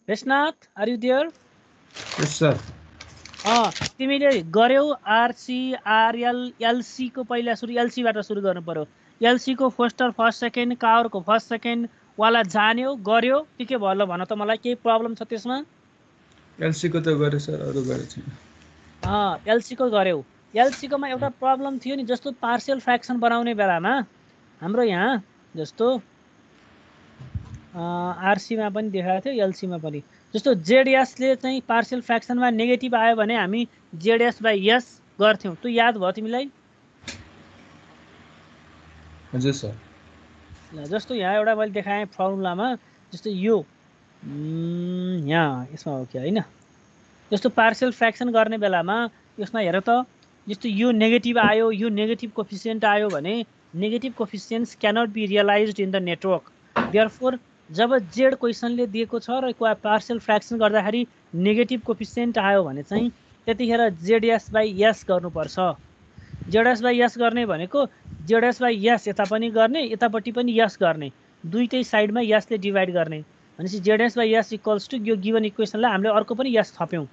रेशनाथ are you there? Yes sir. तिमीले गर्यौ RC RL LC को पहिला सुरु एलसी बाट सुरु गर्नु पर्यो। एलसी को फर्स्ट सेकेन्ड कावर को फर्स्ट सेकेन्ड वाला जान्यौ गर्यो के भयो ल भन त मलाई, केही प्रब्लम छ त्यसमा? एलसी को त गरे सर, अरु गरे छैन। एलसी को गर्यौ। एलसी को मा एउटा प्रब्लम थियो नि, जस्तो पार्शियल फ्र्याक्सन बनाउने बेलामा हाम्रो यहाँ जस्तो आरसी मा पनि देखाएको थियो, एलसी मा पनि। जस्तो जेडएस ले चाहिँ पार्शियल फ्र्याक्सनमा नेगेटिभ आयो भने हामी जेडएस बाइ एस गर्थ्यौं। त्यो याद भयो तिमीलाई? हजुर सर। ल जस्तो यहाँ एउटा मैले देखाएँ फर्मुलामा, जस्तो यो यहाँ यसमा हो कि हैन, जस्तो पार्शियल फ्र्याक्सन गर्ने बेलामा यसमा हेर त, जस्तो यो नेगेटिभ आयो, यो नेगेटिभ कोफिसिएन्ट आयो भने negative coefficients cannot be realized in the network. Therefore जब जेड क्वेसनले दिएको छ र पार्शियल फ्र्याक्सन गर्दाखेरि नेगेटिभ कोफिसिएन्ट आयो भने चाहिँ त्यतिखेर जेडएस बाइ एस गर्नुपर्छ। जेडएस बाइ एस गर्ने भनेको जेडएस बाइ एस यता पनि गर्ने, यतापट्टि पनि एस गर्ने, दुईटै साइडमा एसले डिभाइड गर्ने। भनेपछि ZS by S equals to यो गिभन इक्वेसनलाई हामीले अर्को पनि एस थप्यौँ।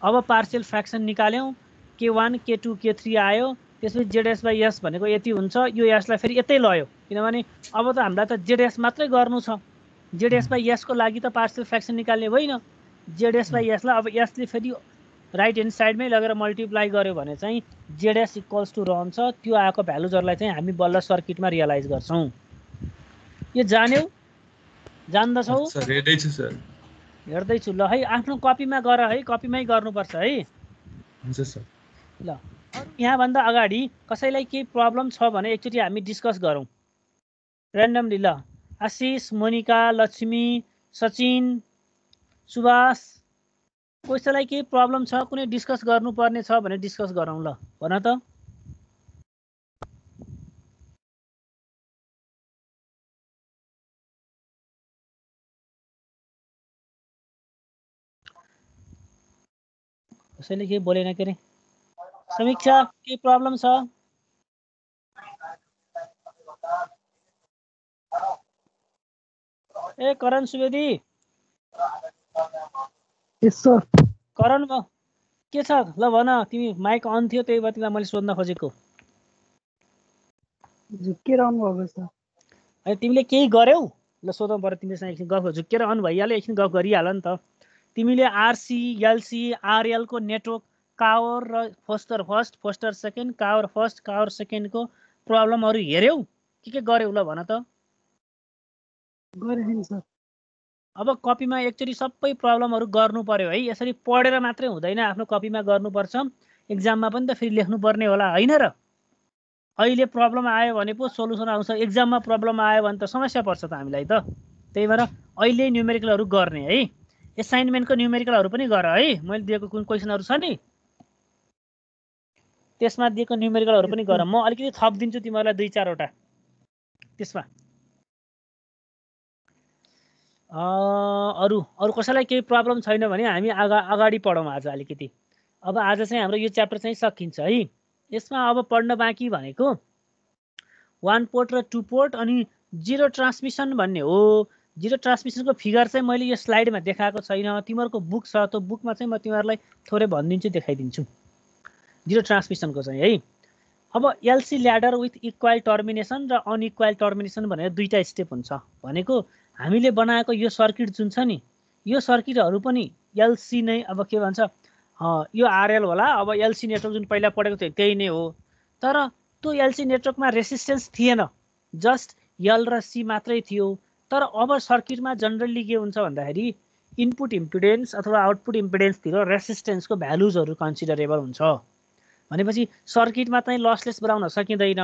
अब partial fraction निकाल्यौँ, K1 K2 K3 आयो, त्यसपछि जेडएस बाइ एस भनेको यति हुन्छ। यो एसलाई फेरि यतै लयो, किनभने अब त हामीलाई त जेडएस मात्रै गर्नु छ। जेडएस बाइ एस को लागि त पार्शियल फ्र्याक्सन निकाल्ने होइन। जेडएस बाइ एसलाई अब एसले फेरि राइट ह्यान्ड साइडमै लगेर मल्टिप्लाई गर्यो भने चाहिँ जेडएस इक्वल्स टु रहन्छ। त्यो आएको भ्यालुजहरूलाई चाहिँ हामी बल्ल सर्किटमा रियलाइज गर्छौँ। यो जान्यौ? जान्दछौ? सर हेर्दैछु सर। हेर्दैछु ल है, आफ्नो कपीमा गर है, कपीमै गर्नुपर्छ है। हुन्छ सर। ल यहाँभन्दा अगाडि कसैलाई केही प्रब्लम छ भने एकचोटि हामी डिस्कस गरौँ ऱ्यान्डमली। ल आशिष, मोनिका, लक्ष्मी, सचिन, सुभाष, कसैलाई केही प्रब्लम छ, कुनै डिस्कस गर्नुपर्ने छ भने डिस्कस गरौँ। ल भन त। कसैले केही बोलेन के अरे? समीक्षा केही प्रब्लम छ? ए करण सुवेदी, यस सर। करण के छ? ल भन, तिमी माइक अन थियो त्यही भएर तिमीलाई मैले सोध्न खोजेको। झुक्केर अन भएको छ। अनि तिमीले केही गर्यौ? ल सोधौँ पर्यो तिमीसँग एकछिन गफ। झुक्केर अन भइहाल्यो, एकछिन गफ गरिहाल नि त। तिमीले आरसी एलसी आरएल को नेटवर्क कावर र फोस्टर फर्स्ट फोस्टर सेकेन्ड कावर फर्स्ट कावर सेकेन्डको प्रब्लमहरू हेऱ्यौ के गर्यौ? ल भन त। गरेन सर। अब कपीमा एकचोटि सबै प्रब्लमहरू गर्नु पर्यो है। यसरी पढेर मात्रै हुँदैन, आफ्नो कपीमा गर्नुपर्छ। एक्जाममा पनि त फेरि लेख्नुपर्ने होला होइन र? अहिले प्रब्लम आयो भने पो सोलुसन आउँछ, एक्जाममा प्रब्लम आयो भने त समस्या पर्छ त हामीलाई त। त्यही भएर अहिले न्युमेरिकलहरू गर्ने है। एसाइनमेन्टको न्युमेरिकलहरू पनि गर है। मैले दिएको कुन क्वेसनहरू छ नि त्यसमा दिएको न्युमेरिकलहरू पनि गर। म अलिकति थपिदिन्छु तिमीहरूलाई 2-4 वटा। त्यसमा अरू कसैलाई केही प्रब्लम छैन भने हामी अगाडि पढौँ आज अलिकति। अब आज चाहिँ हाम्रो यो च्याप्टर चाहिँ सकिन्छ है। यसमा अब पढ्न बाँकी भनेको 1 पोर्ट र 2 पोर्ट अनि जिरो ट्रान्समिसन भन्ने हो। जिरो ट्रान्समिसनको फिगर चाहिँ मैले यो स्लाइडमा देखाएको छैन, तिमीहरूको बुक छ, त्यो बुकमा चाहिँ म तिमीहरूलाई थोरै भनिदिन्छु, देखाइदिन्छु जिरो ट्रान्समिसनको चाहिँ है। अब LC ladder with equal termination र अनइक्वल टर्मिनेसन भनेर दुईटा स्टेप हुन्छ भनेको हामीले बनाएको यो सर्किट जुन छ नि, यो सर्किटहरू पनि एलसी नै। अब के भन्छ, यो आरएल होला। अब एलसी नेटवर्क जुन पहिला पढेको थियो त्यही नै हो, तर त्यो एलसी नेटवर्कमा रेसिस्टेन्स थिएन, जस्ट एल र सी मात्रै थियो। तर अब सर्किटमा जनरली के हुन्छ भन्दाखेरि इनपुट इम्पिडेन्स अथवा आउटपुट इम्पिडेन्सतिर रेसिस्टेन्सको भ्यालुजहरू कन्सिडरेबल हुन्छ। भनेपछि सर्किटमा चाहिँ लसलेस बनाउन सकिँदैन।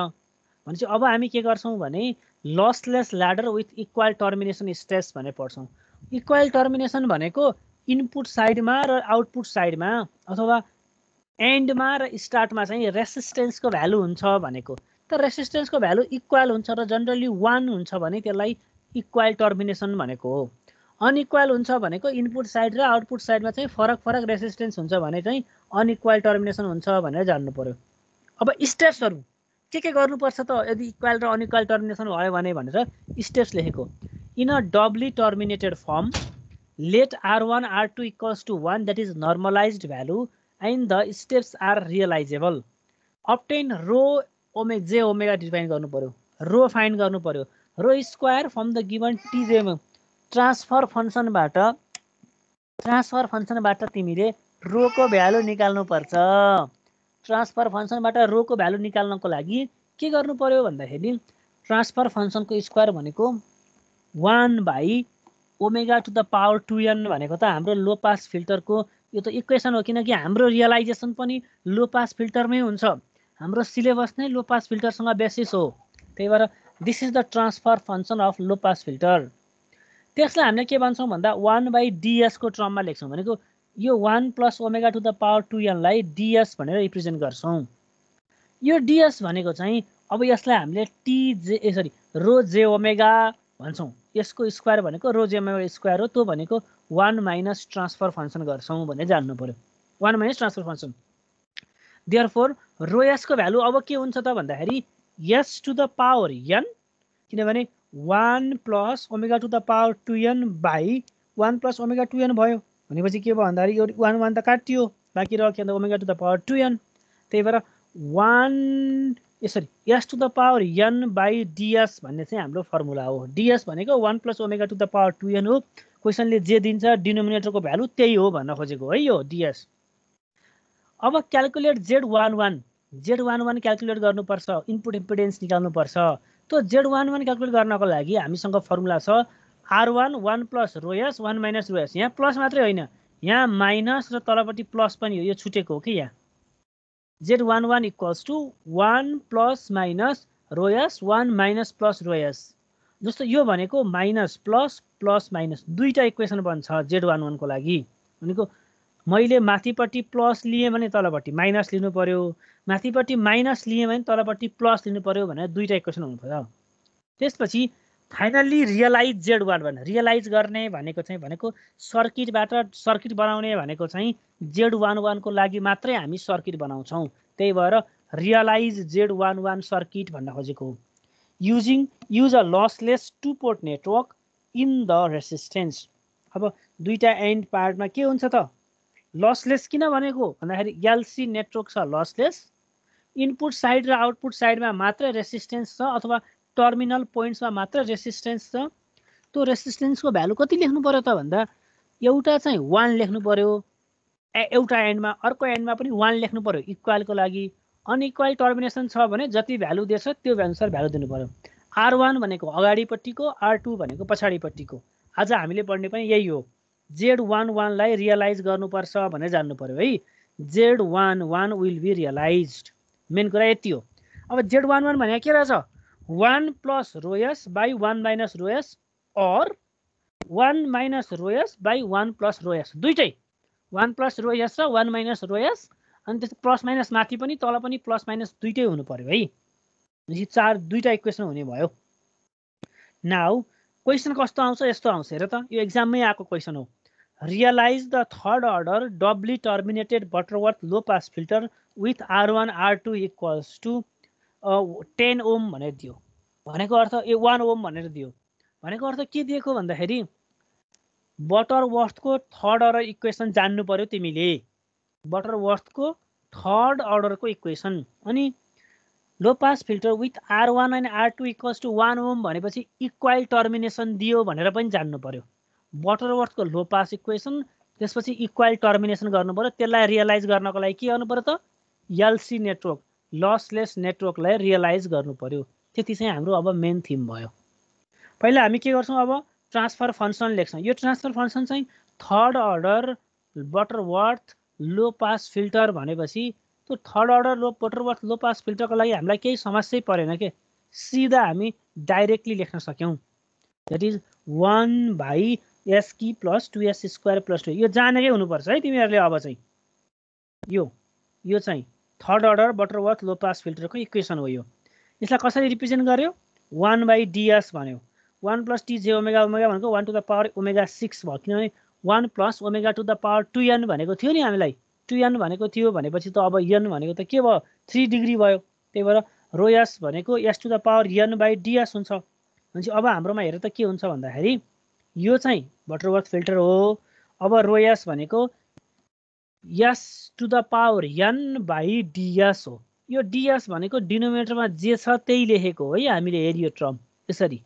भनेपछि अब हामी के गर्छौँ भने lossless ladder with equal termination steps भनेर पढ्छौँ। इक्वल टर्मिनेसन भनेको इनपुट साइडमा र आउटपुट साइडमा अथवा एन्डमा र स्टार्टमा चाहिँ रेसिस्टेन्सको भ्यालु हुन्छ भनेको। त रेसिस्टेन्सको भ्यालु इक्वल हुन्छ र जनरली 1 हुन्छ भने त्यसलाई इक्वल टर्मिनेसन भनेको हो। अनइक्वल हुन्छ भनेको इनपुट साइड र आउटपुट साइडमा चाहिँ फरक रेसिस्टेन्स हुन्छ भने चाहिँ अनइक्वल टर्मिनेसन हुन्छ भनेर जान्नु पर्यो। अब स्टेप्सहरू के गर्नुपर्छ त यदि इक्वल र अनइक्वल टर्मिनेसन भयो भने भनेर स्टेप्स लेखेको। In a doubly terminated form let r1 r2 equals to 1 that is normalized value and the steps are realizable. obtain rho omega j omega define गर्नु पर्यो, रो फाइन्ड गर्नु पर्यो, rho square from the given T transfer फंक्शनबाट तिमीले रोको value निकाल्नु पर्छ। Transfer फंक्शनबाट रोको भ्यालु निकाल्नको लागि के गर्नु पर्यो भन्दाखेरि ट्रान्सफर फंक्शनको स्क्वायर भनेको 1/ओमेगा टु द पावर 2n भनेको त हाम्रो लो पास फिल्टरको यो त इक्वेसन हो, किनकि हाम्रो रियलाइजेसन पनि लो पास फिल्टरमै हुन्छ। हाम्रो सिलेबस नै लो पास फिल्टरसँग बेसिस हो, त्यही भएर this is the transfer function of low pass filter. त्यसलाई हामीले के भन्छौँ भन्दा 1/ds को टर्ममा लेख्छौँ, भनेको यो 1 + omega to the power 2n लाई ds भनेर रिप्रेजेन्ट गर्छौँ। यो ds भनेको चाहिँ अब यसलाई हामीले रो जे ओमेगा भन्छौँ, यसको स्क्वायर भनेको रो जे ओमेगा स्क्वायर हो, त्यो भनेको 1 - ट्रान्सफर फंक्शन गर्छौँ भन्ने जान्नु पर्यो, 1 - transfer function. Therefore rho s को भ्यालु अब के हुन्छ त भन्दाखेरि s to the power n, किनभने 1 + omega to the power 2n / 1 + omega 2n भयो भनेपछि के भयो भन्दाखेरि यो 1 त काटियो, बाँकी रह्यो के भन्दा omega to the power 2n। त्यही भएर s to the power n / ds भन्ने चाहिँ हाम्रो फर्मुला हो। ds भनेको 1 + omega to the power 2n हो। क्वेसनले जे दिन्छ डिनोमिनेटरको भ्यालु त्यही हो भन्न खोजेको है यो ds। अब क्याल्कुलेट Z11 क्याल्कुलेट गर्नुपर्छ, इनपुट इम्पिडेन्स निकाल्नुपर्छ। त्यो Z11 क्याल्कुलेट गर्नको लागि हामीसँग फर्मुला छ R1 1 + रो s 1 - रो s। यहाँ प्लस मात्रै होइन, यहाँ माइनस र तलपट्टि प्लस पनि हो, यो छुटेको हो कि यहाँ। Z11 = 1 ± रो s 1 - प्लस रो s। जस्तो यो भनेको माइनस प्लस प्लस माइनस दुईटा इक्वेसन बन्छ Z11 को लागि। भनेको मैले माथिपट्टि प्लस लिए भने तलपट्टि माइनस लिनु पर्यो, माथिपट्टि माइनस लिए भने तलपट्टि प्लस लिनु पर्यो भनेर दुईटा इक्वेसन हुनु पर्यो। त्यसपछि फाइनल्ली रियलाइज Z11 रियलाइज गर्ने भनेको सर्किट बनाउने भनेको चाहिँ Z11 को लागि मात्रै हामी सर्किट बनाउँछौँ। त्यही भएर रियलाइज Z11 सर्किट भन्न खोजेको हो। Use a lossless 2 port network in the resistance. अब दुईटा एन्ड पार्टमा के हुन्छ त लसलेस किन भनेको भन्दाखेरि एलसी नेटवर्क छ लसलेस, इनपुट साइड र आउटपुट साइडमा मात्र रेसिस्टेन्स छ अथवा टर्मिनल पोइन्ट्समा मात्र रेसिस्टेन्स छ। त्यो रेसिस्टेन्सको भ्यालु कति लेख्नु पर्यो त भन्दा एउटा चाहिँ 1 लेख्नु पर्यो, एउटा एन्डमा, अर्को एन्डमा पनि 1 लेख्नु पर्यो इक्वलको लागि। अनइक्वल टर्मिनेसन छ भने जति भ्यालु दिएछ त्यो अनुसार भ्यालु दिनु पर्यो। R1 भनेको अगाडिपट्टिको, R2 भनेको पछाडिपट्टिको। आज हामीले पढ्ने पनि यही हो। Z11 लाई रियलाइज गर्नुपर्छ भनेर जान्नु पर्यो है। Z11 will be realised, main कुरा यति हो। अब Z11 भनेको के रहेछ 1 + रो s / 1 - रो s और 1 - रो s / 1 + रो s। दुईटै 1 + रो s र 1 - रो s, अनि त्यस्तो प्लस माइनस माथि पनि तल पनि प्लस माइनस दुईटै हुनु पर्यो है। भनेपछि दुईटा इक्वेसन हुने भयो। नाउ क्वेसन कस्तो आउँछ यस्तो आउँछ हेर त, यो एक्जाममै आएको क्वेसन हो। Realise the third order doubly terminated Butterworth low pass filter with R1 R2 = 10 ohm भनेर दियो। भनेको अर्थ 1 ओम भनेर दियो। भनेको अर्थ के दिएको भन्दाखेरि बटरवर्थको थर्ड अर्डर इक्वेसन जान्नु पर्यो तिमीले। बटरवर्थको थर्ड अर्डरको इक्वेसन। अनि low pass filter with R1 and R2 = 1 ohm भनेपछि इक्वल टर्मिनेसन दियो भनेर पनि जान्नु पर्यो। बटरवर्थको लो पास इक्वेसन, त्यसपछि इक्वल टर्मिनेसन गर्नु पर्यो। त्यसलाई रियलाइज गर्नको लागि के गर्नु पर्यो त एलसी नेटवर्क लसलेस नेटवर्कलाई रियलाइज गर्नु पर्यो। त्यति चाहिँ हाम्रो अब मेन थिम भयो। पहिला हामी के गर्छौँ, अब ट्रान्सफर फंक्शन लेख्छौँ। यो ट्रान्सफर फंक्शन चाहिँ third order Butterworth low pass filter भनेपछि त्यो third order Butterworth low pass फिल्टरको लागि हामीलाई केही समस्या परेन के, सिधा हामी डाइरेक्टली लेख्न सक्यौँ। द्याट इज 1/s की + 2s² + 2। यो जानेकै हुनुपर्छ है तिमीहरूले। अब चाहिँ यो चाहिँ third order Butterworth low pass फिल्टरको equation हो। यो यसलाई कसरी रिप्रेजेन्ट गर्यो 1/ds भन्यो। 1 + t j ओमेगा ओमेगा भनेको 1 टु द पावर ओमेगा 6 भयो, किनभने 1 + omega to the power 2n भनेको थियो नि हामीलाई। 2n भनेको थियो भनेपछि त अब n भनेको त के भयो 3 डिग्री भयो। त्यही भएर रो s भनेको s to the power n/ds हुन्छ। भनेपछि अब हाम्रोमा हेर त के हुन्छ भन्दाखेरि यो चाहिँ बटरवर्थ फिल्टर हो। अब रो एस भनेको S to the power N by DS हो। यो डिएस भनेको डिनोमिनेटरमा जे छ त्यही लेखेको हो है हामीले हेरियो टर्म यसरी।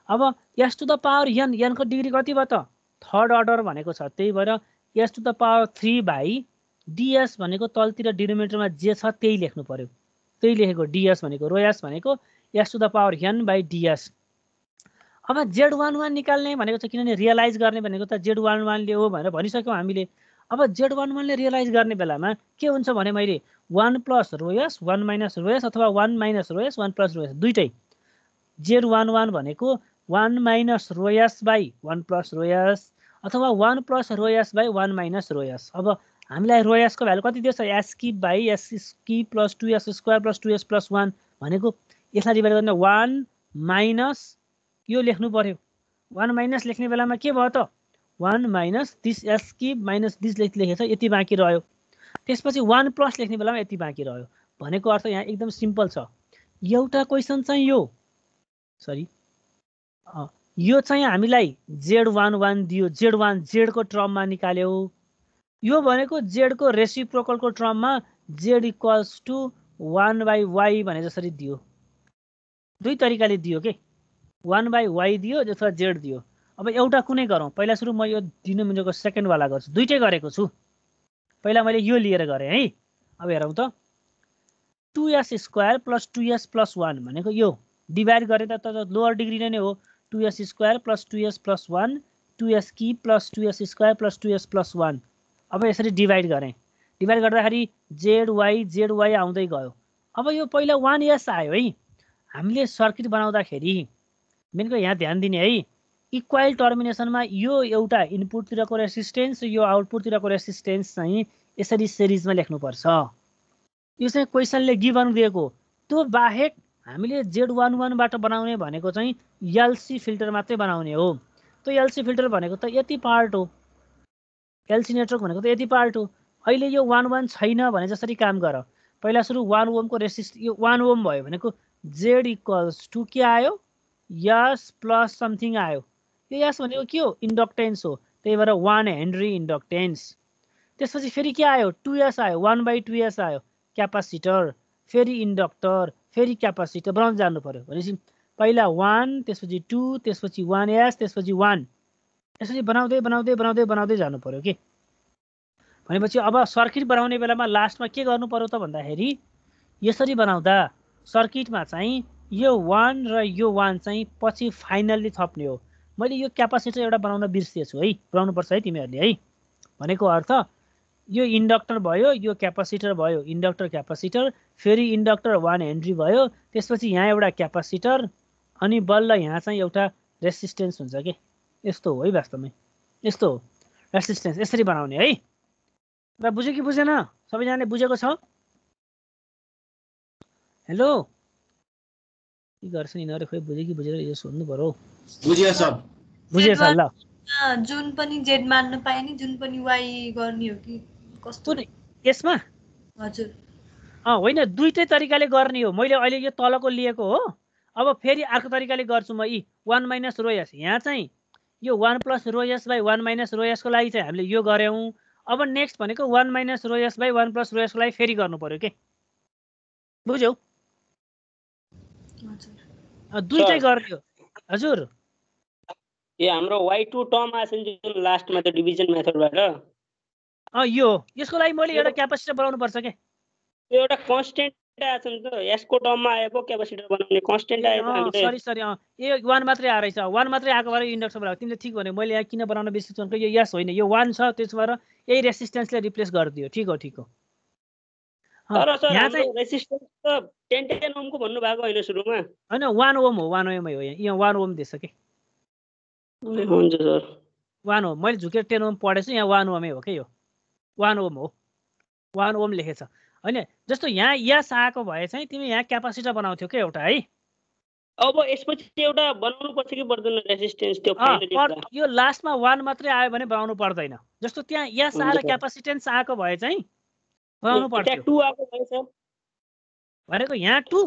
अब S to the power N, एनको डिग्री कति भयो त थर्ड अर्डर भनेको छ, त्यही भएर S to the power 3 by DS भनेको तलतिर डिनोमिनेटरमा जे छ त्यही लेख्नु पर्यो, त्यही लेखेको डिएस भनेको। रो एस भनेको S to the power N by DS. अब Z11 निकाल्ने भनेको छ, किनभने रियलाइज गर्ने भनेको त Z11 ले हो भनेर भनिसक्यौँ हामीले। अब Z11 ले रियलाइज गर्ने बेलामा के हुन्छ भने मैले 1 plus rho S 1 minus rho S अथवा 1 minus rho S 1 plus rho S दुईटै। Z11 भनेको 1 minus rho S by 1 plus rho S अथवा 1 plus rho S by 1 minus rho S. अब हामीलाई रो एसको भ्यालु कति दिएछ? S cube by S cube plus 2s square plus 2s plus 1 भनेको यसलाई divide गर्ने 1 माइनस यो लेख्नु पर्यो। 1 माइनस लेख्ने बेलामा के भयो त 1 minus this S cube minus this लेखेछ, यति बाँकी रह्यो। त्यसपछि 1 प्लस लेख्ने बेलामा यति बाँकी रह्यो। भनेको अर्थ यहाँ एकदम सिम्पल छ। एउटा क्वेसन चाहिँ यो यो चाहिँ हामीलाई Z11 दियो, Z1 Z को टर्ममा निकाल्यो। यो भनेको Z को रेसिप्रोकलको टर्ममा Z equals to 1 by Y भने जसरी दियो। दुई तरिकाले दियो के, 1 बाई वाई दियो अथवा Z दियो। अब एउटा कुनै गरौँ। पहिला सुरु म यो डिनोमिनेटरको सेकेन्डवाला गर्छु, दुईटै गरेको छु। पहिला मैले यो लिएर गरेँ है। अब हेरौँ त 2s square plus 2s plus 1 भनेको यो डिभाइड गरे त लोअर डिग्री नै हो। 2s square plus 2s plus 1 2s cube plus 2s square plus 2s plus 1। अब यसरी डिभाइड गरेँ। डिभाइड गर्दाखेरि ZY आउँदै गयो। अब यो पहिला 1s आयो है। हामीले सर्किट बनाउँदाखेरि मेनको यहाँ ध्यान दिने है, इक्वल टर्मिनेसनमा यो एउटा इनपुटतिरको रेसिस्टेन्स यो आउटपुटतिरको रेसिस्टेन्स चाहिँ यसरी सिरिजमा लेख्नुपर्छ। यो चाहिँ क्वेसनले गिभन दिएको। त्यो बाहेक हामीले Z11 बाट बनाउने भनेको चाहिँ एलसी फिल्टर मात्रै बनाउने हो। त्यो एलसी फिल्टर भनेको त यति पार्ट हो, एलसी नेटवर्क भनेको त यति पार्ट हो। अहिले यो 1 छैन भने जसरी काम गर। पहिला सुरु 1 ओमको रेसिस्ट, यो 1 ओम भयो भनेको Z इक्वल्स टु के आयो? यस प्लस समथिङ आयो। यो यस भनेको के हो? इन्डक्टेन्स हो, त्यही भएर 1 हेनरी इन्डक्टेन्स। त्यसपछि फेरि के आयो? 2s आयो, 1 बाई 2s आयो, क्यापासिटर, फेरि इन्डक्टर, फेरि क्यापासिटर बनाउँदै जानु पर्यो। भनेपछि पहिला 1 त्यसपछि 2 त्यसपछि 1s त्यसपछि 1 यसरी बनाउँदै बनाउँदै बनाउँदै बनाउँदै जानु पर्यो के। भनेपछि अब सर्किट बनाउने बेलामा लास्टमा के गर्नु पर्यो त भन्दाखेरि यसरी बनाउँदा सर्किटमा चाहिँ यो 1 र यो 1 चाहिँ पछि फाइनल्ली थप्ने हो। मैले यो क्यापासिटर एउटा बनाउन बिर्सेछु है, बनाउनुपर्छ है तिमीहरूले है। भनेको अर्थ यो इन्डक्टर भयो, यो क्यापासिटर भयो, इन्डक्टर क्यापासिटर, फेरि इन्डक्टर 1 हेनरी भयो, त्यसपछि यहाँ एउटा क्यापासिटर अनि बल्ल यहाँ चाहिँ एउटा रेसिस्टेन्स हुन्छ के। यस्तो हो है वास्तवमै, यस्तो हो रेसिस्टेन्स, यसरी बनाउने है। र बुझ्यो कि बुझेन? सबैजनाले बुझेको छ? हेलो, के गर्छ यिनीहरू? खोइ बुझ्यो कि बुझेर यो सोध्नु पर्यो। बुझ्यो सर, बुझेछ ल। जुन पनि Z मान्न पाए नि जुन पनि Y गर्ने हो कि कस्तो? यसमा हजुर होइन, दुईटै तरिकाले गर्ने हो। मैले अहिले यो तलको लिएको हो, अब फेरि अर्को तरिकाले गर्छु म। 1 माइनस रो एस, यहाँ चाहिँ यो 1 plus rho S by 1 minus rho एसको लागि चाहिँ हामीले यो गऱ्यौँ। अब नेक्स्ट भनेको 1 minus rho S by 1 plus rho एसको लागि फेरि गर्नु पर्यो के। बुझ्यौ? दुईटै गर्ने हो। हजुर यो हाम्रो y2 टर्म आछ नि जुन लास्टमा त डिभिजन मेथडबाट, यो यसको लागि मैले एउटा क्यापासिटर बनाउनु पर्छ के। यो एउटा कन्स्टेन्ट आछ नि त, यसको टर्ममा आएको क्यापासिटर बनाउने कन्स्टेन्ट आएको हामीले। सरी यो 1 मात्रै आ रहेछ, 1 मात्रै आएको भएर इन्डक्सन बनाएको। तिमीले ठिक भन्यौ, मैले यहाँ किन बनाउन बिर्सेछु भनेको यो यस होइन, यो 1 छ, त्यसो भएर यही रेसिस्टेन्सले रिप्लेस गरिदियो। ठिक हो, ठिक हो। तर सर हाम्रो रेसिस्टेन्स त 10 ओमको भन्नु भएको होइन सुरुमा? हैन 1 ओम हो, 1 ओम हो। यहाँ 1 ओम दिएछ के। हुन्छ सर, 1 ओम। मैले झुकेर 10 ओम पढेछु, यहाँ 1 ओमै हो के। यो 1 ओम हो, 1 ओम लेखेछ हैन। जस्तो यहाँ यस आएको भए चाहिँ तिमी यहाँ क्यापासिटर बनाउँथ्यौ के एउटा है। अब यसपछि एउटा बनाउनु पर्छ कि पर्दैन रेसिस्टेन्स? त्यो फाइनली यो लास्टमा 1 मात्रै आयो भने बनाउनु पर्दैन। जस्तो त्यहाँ यस आएर क्यापासिटेन्स आएको भए चाहिँ बनाउनु पर्छ। 2 आएको भएछ भनेको यहाँ 2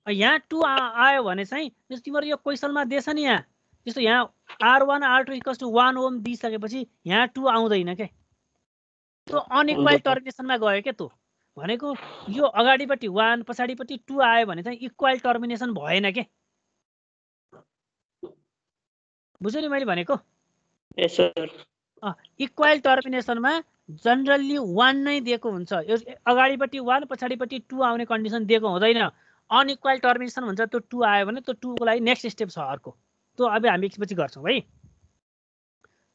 यहाँ 2 आयो भने चाहिँ जस्तो तिम्रो यो क्वेसनमा दिएछ नि यहाँ जस्तो यहाँ R1 R2 equals to 1 Om दिइसकेपछि यहाँ 2 आउँदैन के त्यो अनइक्वल टर्मिनेसनमा गयो के त्यो भनेको यो अगाडिपट्टि 1 पछाडिपट्टि 2 आयो भने चाहिँ इक्वल टर्मिनेसन भएन के बुझ्यो नि मैले भनेको यस सर इक्वल टर्मिनेसनमा जनरली 1 नै दिएको हुन्छ यो अगाडिपट्टि 1 पछाडिपट्टि 2 आउने कन्डिसन दिएको हुँदैन अनइक्वल टर्मिनेसन हुन्छ त्यो 2 आयो भने त्यो 2 को लागि नेक्स्ट स्टेप छ अर्को त्यो अब हामी एकपछि गर्छौँ है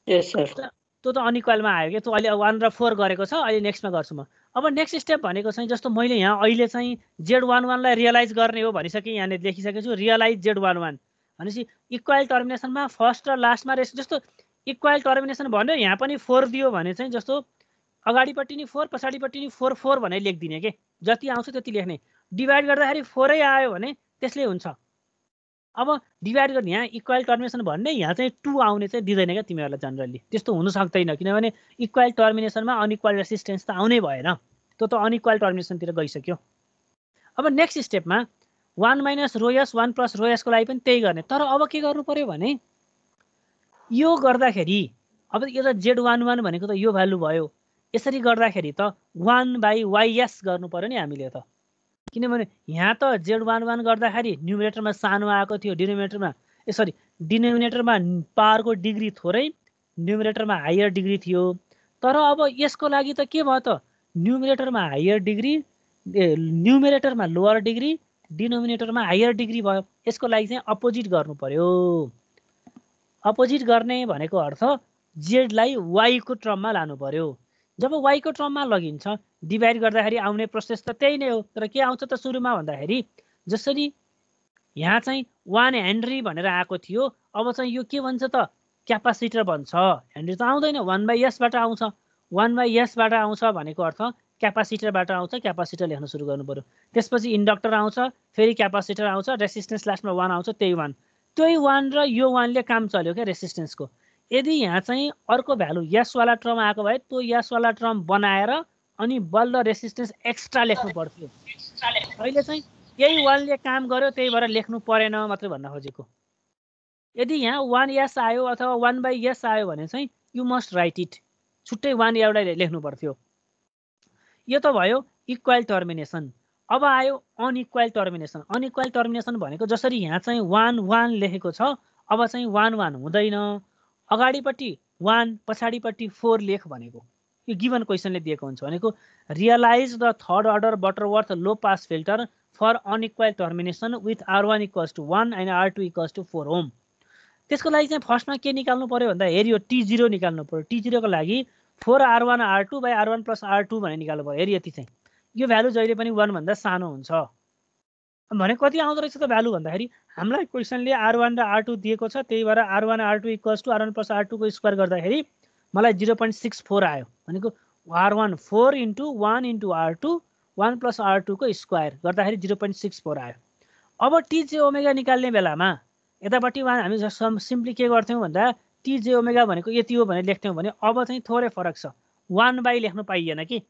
यस सर त्यो त अनइक्वलमा आयो कि त्यो अहिले 1 र 4 गरेको छ अहिले नेक्स्टमा गर्छु म अब नेक्स्ट स्टेप भनेको चाहिँ जस्तो मैले यहाँ अहिले चाहिँ Z11 लाई रियलाइज गर्ने हो भनिसकेँ यहाँनिर लेखिसकेको छु रियलाइज Z11 भनेपछि इक्वल टर्मिनेसनमा फर्स्ट र लास्टमा जस्तो इक्वल टर्मिनेसन भन्यो यहाँ पनि 4 दियो भने चाहिँ जस्तो अगाडिपट्टि नि 4 पछाडिपट्टि नि 4 4 भनेर लेखिदिने के जति आउँछ त्यति लेख्ने डिभाइड गर्दाखेरि 4 आयो भने त्यसले हुन्छ अब डिभाइड गर्ने यहाँ इक्वल टर्मिनेसन भन्ने यहाँ चाहिँ 2 आउने चाहिँ दिँदैन क्या तिमीहरूलाई जनरली त्यस्तो हुन सक्दैन किनभने इक्वल टर्मिनेसनमा अनइक्वल रेसिस्टेन्स त आउनै भएन त्यो त अनइक्वल टर्मिनेसनतिर गइसक्यो अब नेक्स्ट स्टेपमा 1 माइनस रोएस 1 प्लस रोएसको लागि पनि त्यही गर्ने तर अब के गर्नु पर्यो भने यो गर्दाखेरि अब यो त Z11 भनेको त यो भ्यालु भयो यसरी गर्दाखेरि त 1/ys गर्नु पर्यो नि हामीले त किनभने यहाँ त Z11 गर्दाखेरि न्युमिनेटरमा सानो आएको थियो डिनोमिनेटरमा पावरको डिग्री थोरै न्युमिनेटरमा हायर डिग्री थियो तर अब यसको लागि त के भयो त न्युमिनेटरमा हायर डिग्री न्युमिनेटरमा लोअर डिग्री डिनोमिनेटरमा हायर डिग्री भयो यसको लागि चाहिँ अपोजिट गर्नु पर्यो अपोजिट गर्ने भनेको अर्थ जेडलाई वाईको ट्रममा लानु पर्यो जब वाईको ट्रममा लगिन्छ डिभाइड गर्दाखेरि आउने प्रोसेस त त्यही नै हो तर के आउँछ त सुरुमा भन्दाखेरि जसरी यहाँ चाहिँ 1 हेनरी भनेर आएको थियो अब चाहिँ यो के भन्छ त क्यापासिटर भन्छ हेनरी त आउँदैन 1/s बाट आउँछ 1/s बाट आउँछ भनेको अर्थ क्यापासिटरबाट आउँछ क्यापासिटर लेख्न सुरु गर्नु पर्यो त्यसपछि इन्डक्टर आउँछ फेरि क्यापासिटर आउँछ रेसिस्टेन्स लास्टमा 1 आउँछ त्यही 1 त्यही 1 र यो 1 ले काम चल्यो क्या रेसिस्टेन्सको यदि यहाँ चाहिँ अर्को भ्यालु यस वाला टर्म आएको भए त्यो यस वाला टर्म बनाएर अनि बल्ल रेसिस्टेन्स एक्स्ट्रा लेख्नु पर्थ्यो अहिले चाहिँ यही 1 ले काम गर्यो त्यही भएर लेख्नु परेन मात्रै भन्न खोजेको यदि यहाँ 1s आयो अथवा 1/s आयो भने चाहिँ यु मस्ट राइट इट छुट्टै 1 एउटा लेख्नु पर्थ्यो यो त भयो इक्वल टर्मिनेसन अब आयो अनइक्वल टर्मिनेसन भनेको जसरी यहाँ चाहिँ 1 1 लेखेको छ अब चाहिँ 1 1 हुँदैन अगाडिपट्टि 1 पछाडिपट्टि 4 लेख भनेको यो गिभन क्वेसनले दिएको हुन्छ भनेको realise the third order Butterworth low pass filter for unequal termination with R1 equals to 1 and R2 equals to 4 ohm त्यसको लागि चाहिँ फर्स्टमा के निकाल्नु पर्यो भन्दा हेरि यो T0 निकाल्नु पर्यो T0 को लागि 4R1 R2 by R1 plus R2 भनेर निकाल्नु पर्यो हेरि यति चाहिँ यो भ्यालु जहिले पनि 1 भन्दा सानो हुन्छ भने कति आउँदो रहेछ त भ्यालु भन्दाखेरि हामीलाई क्वेसनले R1 र R2 दिएको छ त्यही भएर R1 R2 equals to R1 plus R2 को स्क्वायर गर्दाखेरि मलाई 0.64 आयो भनेको R1 4 into 1 into R2 1 plus R2 को स्क्वायर गर्दाखेरि 0.64 आयो अब TJ ओमेगा निकाल्ने बेलामा यतापट्टि हामी सिम्पली के गर्थ्यौं भन्दा TJ ओमेगा भनेको यति हो भनेर लेख्थ्यौं भने अब चाहिँ थोरै फरक छ 1 बाइ लेख्नु पाइएन कि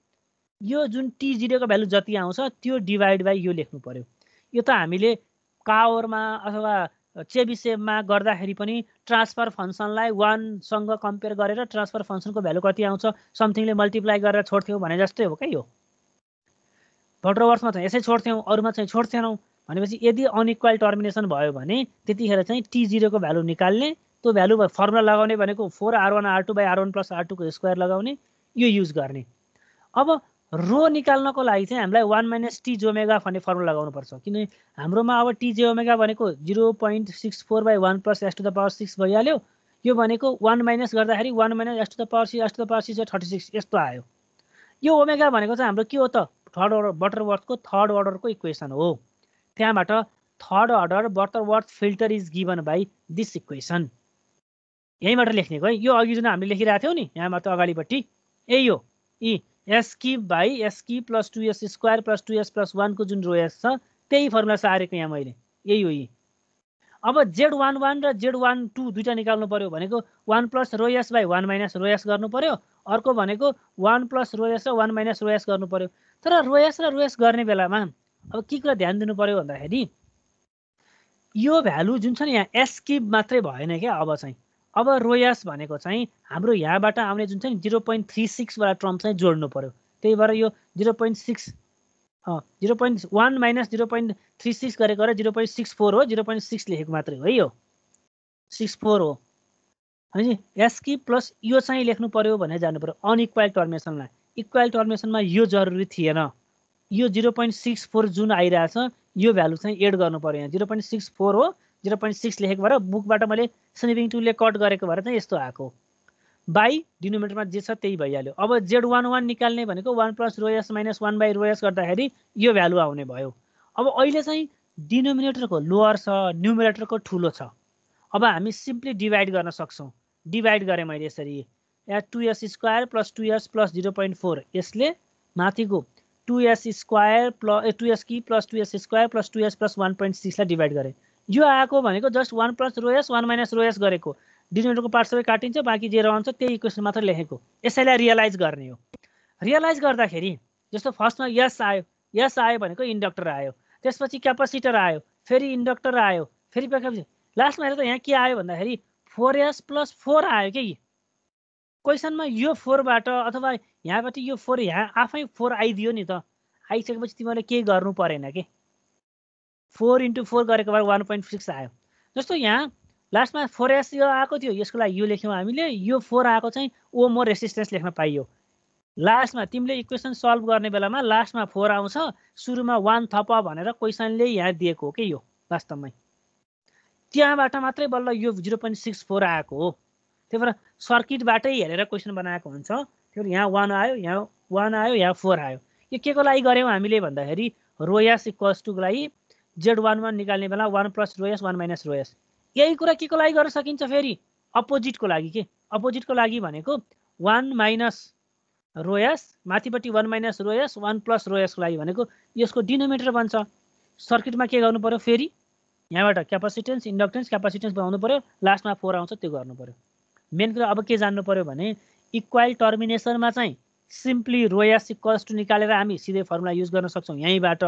यो जुन T0 को भ्यालु जति आउँछ त्यो डिभाइड बाइ यो लेख्नु पर्यो यो त हामीले कावरमा अथवा चेबिसेभमा गर्दाखेरि पनि ट्रान्सफर फंक्सनलाई 1 सँग कम्पेयर गरेर ट्रान्सफर फंक्सनको भ्यालु कति आउँछ समथिङले मल्टिप्लाई गरेर छोड्थ्यौ भने जस्तै हो के यो बटरवर्थमा चाहिँ यसै छोड्थ्यौ अरुमा चाहिँ छोड्थेनौ भनेपछि यदि अनइक्वल टर्मिनेसन भयो भने त्यतिखेर चाहिँ T0 को भ्यालु निकाल्ने त्यो भ्यालु फर्मुला लगाउने भनेको 4R1 R2 by R1 plus R2 को स्क्वायर लगाउने यो युज गर्ने अब रो निकाल्नको लागि चाहिँ हामीलाई 1 minus T ओमेगा भन्ने फर्मुला लगाउनु पर्छ किन हाम्रोमा अब T ओमेगा भनेको 0.64 by 1 plus s to the power 6 भइहाल्यो यो भनेको 1 माइनस गर्दाखेरि 1 minus s to the power 6 36 यस्तो आयो यो ओमेगा भनेको चाहिँ हाम्रो के हो त थर्ड अर्डर बटरवर्थको थर्ड अर्डरको इक्वेसन हो त्यहाँबाट third order Butterworth filter is given by this equation यहीबाट लेख्नेको है यो अघि जुन हामीले लेखिरहेको थियौ नि यहाँबाट अगाडिपट्टि यही हो s cube by s cube plus 2s square plus 2s plus 1 को जुन रो s छ त्यही फर्मुला सारेको यहाँ मैले यही हो यही अब Z11 र Z12 दुईटा निकाल्नु पर्यो भनेको 1 plus rho s by 1 minus rho s गर्नु पर्यो अर्को भनेको 1 प्लस रो s र 1 माइनस रो s गर्नु पर्यो तर रो s र रो s गर्ने बेलामा अब के कुरा ध्यान दिनु पर्यो भन्दाखेरि यो भ्यालु जुन छ नि यहाँ एस क्युब मात्रै भएन क्या अब रोयस भनेको चाहिँ हाम्रो यहाँबाट आउने जुन छ नि 0.36 वाला टर्म चाहिँ जोड्नु पर्यो। त्यही भएर यो 0.6 0.1 माइनस 0.36 गरेको र 0.64 हो, 0.6 लेखेको मात्रै हो है, यो 64 हो है। एस क्युब प्लस यो चाहिँ लेख्नु पर्यो भनेर जानु पर्यो अनइक्वल टर्मिनेसनमा। इक्वल टर्मिनेसनमा यो जरुरी थिएन। यो 0.64 जुन आइरहेछ यो भ्यालु चाहिँ एड गर्नु पर्यो यहाँ। 0.64 हो, 0.6 लेखेको भएर बुकबाट मैले स्निपिङ टुलले कट गरेको भएर चाहिँ यस्तो आएको। बाई डिनोमिनेटरमा जे छ त्यही भइहाल्यो। अब Z11 निकाल्ने भनेको 1 प्लस रोएस माइनस 1 बाई रोएस गर्दाखेरि यो भ्यालु आउने भयो। अब अहिले चाहिँ डिनोमिनेटरको लोअर छ, न्युमरेटरको ठुलो छ। अब हामी सिम्पली डिभाइड गर्न सक्छौँ। डिभाइड गरेँ मैले यसरी, यहाँ 2s square plus 2s plus 0.4, यसले माथिको 2s स्क्वायर प्लस 2s की plus 2s square plus 2s plus 1.6 लाई डिभाइड गरेँ। यो आएको भनेको just 1 plus rho S 1 minus rho S गरेको। डिनोमिनेटरको पार्ट सबै काटिन्छ, बाँकी जे रहन्छ त्यही इक्वेसन मात्र लेखेको। यसैलाई रियलाइज गर्ने हो। रियलाइज गर्दाखेरि जस्तो फर्स्टमा यस आयो भनेको इन्डक्टर आयो, त्यसपछि क्यापासिटर आयो, फेरि इन्डक्टर आयो, फेरि लास्टमा हेर्दा यहाँ के आयो भन्दाखेरि 4s प्लस 4 आयो कि क्वेसनमा यो 4बाट अथवा यहाँबाट यो 4 यहाँ आफै 4 आइदियो नि त। आइसकेपछि तिमीले केही गर्नु परेन के। 4 × 4 गरेको भएर 1.6 आयो। जस्तो यहाँ लास्टमा 4s यो आएको थियो, यसको लागि यो लेख्यौँ हामीले। यो 4 आएको चाहिँ ओम रेसिस्टेन्स लेख्न पाइयो। लास्टमा तिमीले इक्वेसन सल्भ गर्ने बेलामा लास्टमा 4 आउँछ, सुरुमा 1 थप भनेर क्वेसनले यहाँ दिएको हो कि यो वास्तवमै। त्यहाँबाट मात्रै बल्ल यो 0.64 आएको हो। त्यही भएर सर्किटबाटै हेरेर क्वेसन बनाएको हुन्छ। त्यही भएर यहाँ 1 आयो, यहाँ 1 आयो, यहाँ 4 आयो। यो के को लागि गऱ्यौँ हामीले भन्दाखेरि रोएस इक्वल्स टुको लागि Z11 निकाल्ने बेला 1 प्लस रोएस 1 माइनस रोएस। यही कुरा के को लागि गर्न सकिन्छ फेरि अपोजिटको लागि के। अपोजिटको लागि भनेको 1 माइनस रोएस माथिपट्टि 1 माइनस रोएस 1 प्लस रोएसको लागि भनेको यसको डिनोमिनेटर बन्छ। सर्किटमा के गर्नु पर्यो फेरि यहाँबाट क्यापासिटेन्स इन्डक्टेन्स क्यापासिटेन्स बनाउनु पर्यो, लास्टमा 4 आउँछ त्यो गर्नु पर्यो। मेन कुरा अब के जान्नु पर्यो भने इक्वल टर्मिनेसनमा चाहिँ सिम्पली रोएस इक्वल्स टु निकालेर हामी सिधै फर्मुला युज गर्न सक्छौँ यहीँबाट।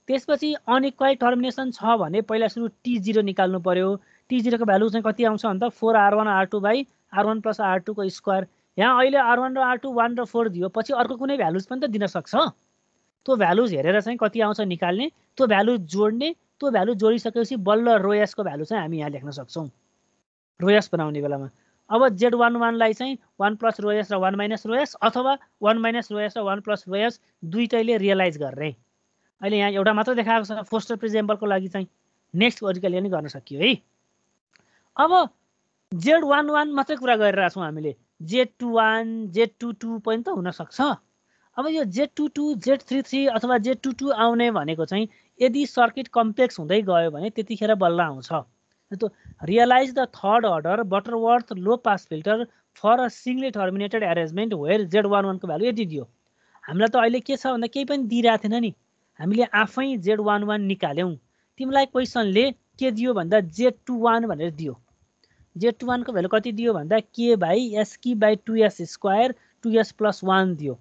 त्यसपछि अनइक्वल टर्मिनेसन छ भने पहिला सुरु T0 निकाल्नु पर्यो। T0 को भ्यालु चाहिँ कति आउँछ भन्दा 4R1 R2 by R1 plus R2 को स्क्वायर। यहाँ अहिले R1 र R2 1 र 4 दियो, पछि अर्को कुनै भ्यालुज पनि त दिन सक्छ। त्यो भ्यालुज हेरेर चाहिँ कति आउँछ निकाल्ने, त्यो भ्यालु जोड्ने, त्यो भ्यालु जोडिसकेपछि बल्ल रोएसको भ्यालु चाहिँ हामी यहाँ लेख्न सक्छौँ रोएस बनाउने बेलामा। अब Z11 लाई चाहिँ 1 प्लस रोएस र 1 माइनस रोएस अथवा 1 माइनस रोएस र 1 प्लस रोएस दुईटैले रियलाइज गर्ने। अहिले यहाँ एउटा मात्र देखाएको छ फोस्टर प्रिजेम्बलको लागि चाहिँ। नेक्स्ट वर्टिकली पनि गर्न सकियो है। अब Z11 मात्रै कुरा गरिरहेको छौँ हामीले। Z21 Z22 पनि त हुनसक्छ। अब यो Z22 Z33 अथवा Z22 आउने भनेको चाहिँ यदि सर्किट कम्प्लेक्स हुँदै गयो भने त्यतिखेर बल्ल आउँछ। जस्तो realize the third order Butterworth low pass filter for a singly terminated arrangement where Z11 को भ्यालु यति दियो। हामीलाई त अहिले के छ भन्दा केही पनि दिइरहेको थिएन नि, हामीले आफै Z11 निकाल्यौँ। तिमीलाई क्वेसनले के दियो भन्दा Z21 भनेर दियो। Z21 को भ्यालु कति दियो भन्दा K बाई S की by 2S square 2S plus 1 दियो।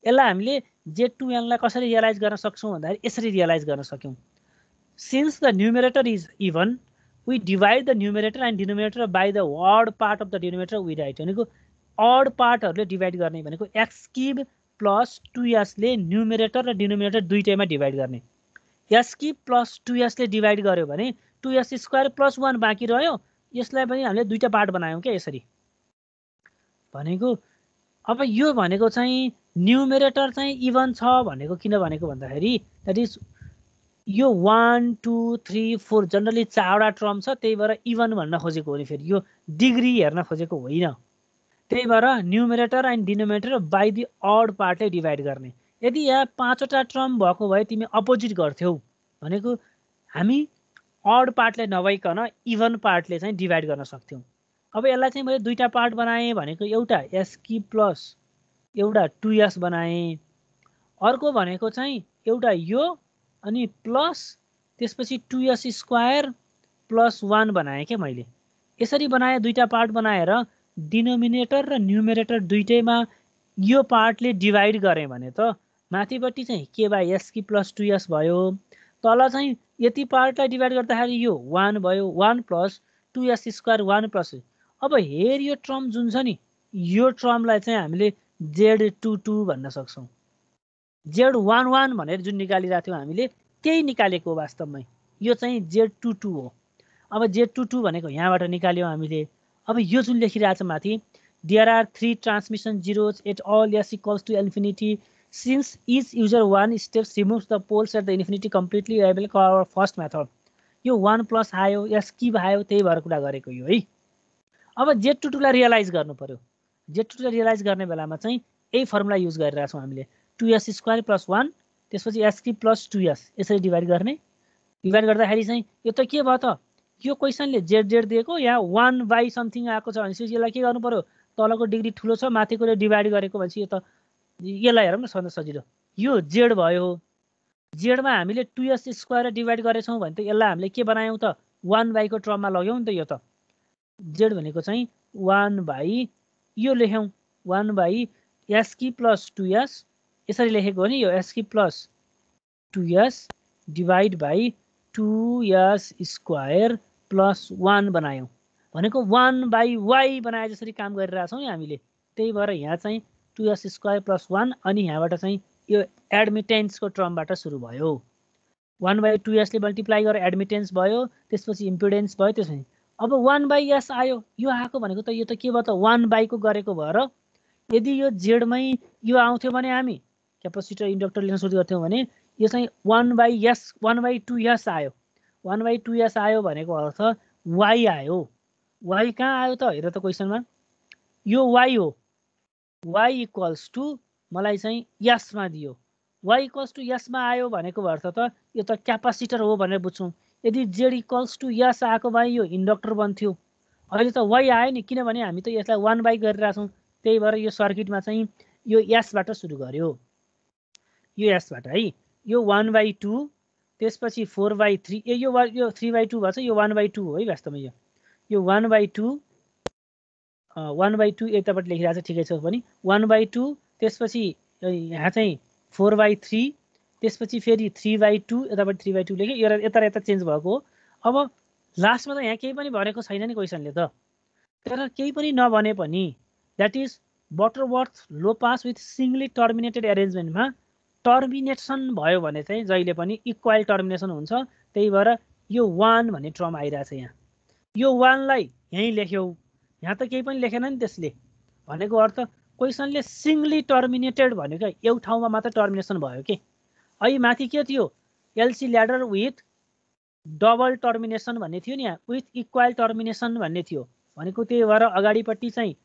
यसलाई हामीले Z21 लाई कसरी रियलाइज गर्न सक्छौँ भन्दाखेरि यसरी रियलाइज गर्न सक्यौँ। Since the numerator is even we divide the numerator and denominator by the odd part of the denominator we write। भनेको odd पार्टहरूले डिभाइड गर्ने भनेको x क्युब प्लस 2s ले न्युमरेटर र डिनोमिनेटर दुईटैमा डिभाइड गर्ने। s क्युब प्लस 2s ले divide गर्यो भने 2s square plus 1 बाँकी रह्यो। यसलाई पनि हामीले दुईटा पार्ट बनायौँ क्या यसरी भनेको। अब यो भनेको चाहिँ न्युमरेटर चाहिँ इभन छ भनेको किन भनेको भन्दाखेरि द्याट इज यो 1 2 3 4 जनरली 4वटा टर्म छ, त्यही भएर इभन भन्न खोजेको हो नि। फेरि यो डिग्री हेर्न खोजेको होइन। त्यही भएर numerator and denominator by the odd पार्टले डिभाइड गर्ने। यदि यहाँ 5वटा टर्म भएको भए तिमी अपोजिट गर्थ्यौ भनेको हामी अड पार्टले नभइकन इभन पार्टले चाहिँ डिभाइड गर्न सक्थ्यौँ। अब यसलाई चाहिँ मैले दुईटा पार्ट बनाएँ भनेको एउटा s क्युब प्लस एउटा 2s बनाएँ, अर्को भनेको चाहिँ एउटा यो अनि प्लस त्यसपछि 2s स्क्वायर प्लस 1 बनाएँ क्या मैले। यसरी बनाएँ दुईटा पार्ट बनाएर डिनोमिनेटर र न्युमरेटर दुईटैमा यो पार्टले डिभाइड गरेँ भने त माथिपट्टि चाहिँ K बाई S की प्लस 2s भयो, तल चाहिँ यति पार्टलाई डिभाइड गर्दाखेरि यो 1 भयो 1 प्लस 2s² 1 प्लस। अब हेर यो टर्म जुन छ नि यो टर्मलाई चाहिँ हामीले z22 भन्न सक्छौँ। z11 भनेर जुन निकालिरहेको थियौँ हामीले त्यही निकालेको वास्तवमै यो चाहिँ z22 हो। अब z22 भनेको यहाँबाट निकाल्यौँ हामीले। अब यो जुन लेखिरहेछ माथि there are 3 transmission zeros at all s equals to infinity since each user one steps removes the poles at the infinity completely available for our first method। यो 1 प्लस आयो या स्किप आयो त्यही भएर कुरा गरेको यो है। अब z22 लाई रियलाइज गर्नु पर्यो। z22 लाई रियलाइज गर्ने बेलामा चाहिँ यही फर्मुला युज गरिरहेछौँ हामीले 2s² + 1 त्यसपछि s³ + 2s यसरी डिभाइड गर्ने। डिभाइड गर्दाखेरि चाहिँ यो त के भयो त यो क्वेसनले z दिएको यहाँ 1 / समथिङ आएको छ भनेपछि यसलाई के गर्नु पर्यो तलको डिग्री ठुलो छ माथिकोले डिभाइड गरेको भनेपछि यो त यसलाई हेरौँ न सधैँ सजिलो यो z भयो। z मा हामीले 2s² डिभाइड गरेछौँ भने त यसलाई हामीले के बनायौँ त 1 को टर्ममा लग्यौँ नि त। यो त z भनेको चाहिँ 1 यो लेख्यौँ 1 s³ + 2s यसरी लेखेको हो नि यो s³ + 2s divide by 2s² + 1 बनायौँ भनेको 1/y बनाए जसरी काम गरिरहेछौँ हामीले। त्यही भएर यहाँ चाहिँ 2s² + 1 अनि यहाँबाट चाहिँ यो एडमिटेन्सको टर्मबाट सुरु भयो। 1/2s ले मल्टिप्लाई गरेर एडमिटेन्स भयो त्यसपछि इम्पिडेन्स भयो त्यसपछि अब 1/s आयो। यो आएको भनेको त यो त के भयो त 1 को गरेको भएर यदि यो z मै यो आउँथ्यो भने हामी क्यापेसिटर इन्डक्टर लेख्न सुरु गर्थ्यौँ भने यो चाहिँ 1/2s आयो। 1/2s आयो भनेको अर्थ y आयो। y कहाँ आयो त हेर त क्वेसनमा यो y हो। y = मलाई चाहिँ s मा दियो। y = s मा आयो भनेको अर्थ त यो त क्यापेसिटर हो भनेर बुझ्छौँ। यदि z = s आएको भए यो इन्डक्टर बन्थ्यो। अहिले त y आयो नि किनभने हामी त यसलाई 1 गरिरहेछौँ त्यही भएर यो सर्किटमा चाहिँ यो s बाट सुरु गर्यो। यो s बाट है यो 1/2 त्यसपछि 4/3 यो 3/2 भन्छ यो 1/2 हो है वास्तवमा यो 1/2 यतापट्टि लेखिरहेको छ ठिकै छ पनि 1/2 त्यसपछि यहाँ चाहिँ 4/3 त्यसपछि फेरि 3/2 यतापट्टि 3/2 लेखेँ यो यता चेन्ज भएको हो। अब लास्टमा त यहाँ केही पनि भनेको छैन नि क्वेसनले त। तर केही पनि नभने पनि that is Butterworth low pass with singly terminated एरेन्जमेन्टमा टर्मिनेसन भयो भने चाहिँ जहिले पनि इक्वल टर्मिनेसन हुन्छ। त्यही भएर यो 1 भन्ने टर्म आइरहेछ यहाँ। यो 1 लाई यहीँ लेख्यौँ यहाँ त केही पनि लेखेन नि त्यसले भनेको अर्थ क्वेसनले सिङ्गली टर्मिनेटेड भनेको एउटा ठाउँमा मात्र टर्मिनेसन भयो के। अहिले माथि के थियो LC ladder with double termination भन्ने थियो नि यहाँ विथ इक्वल टर्मिनेसन भन्ने थियो भनेको त्यही भएर अगाडिपट्टि चाहिँ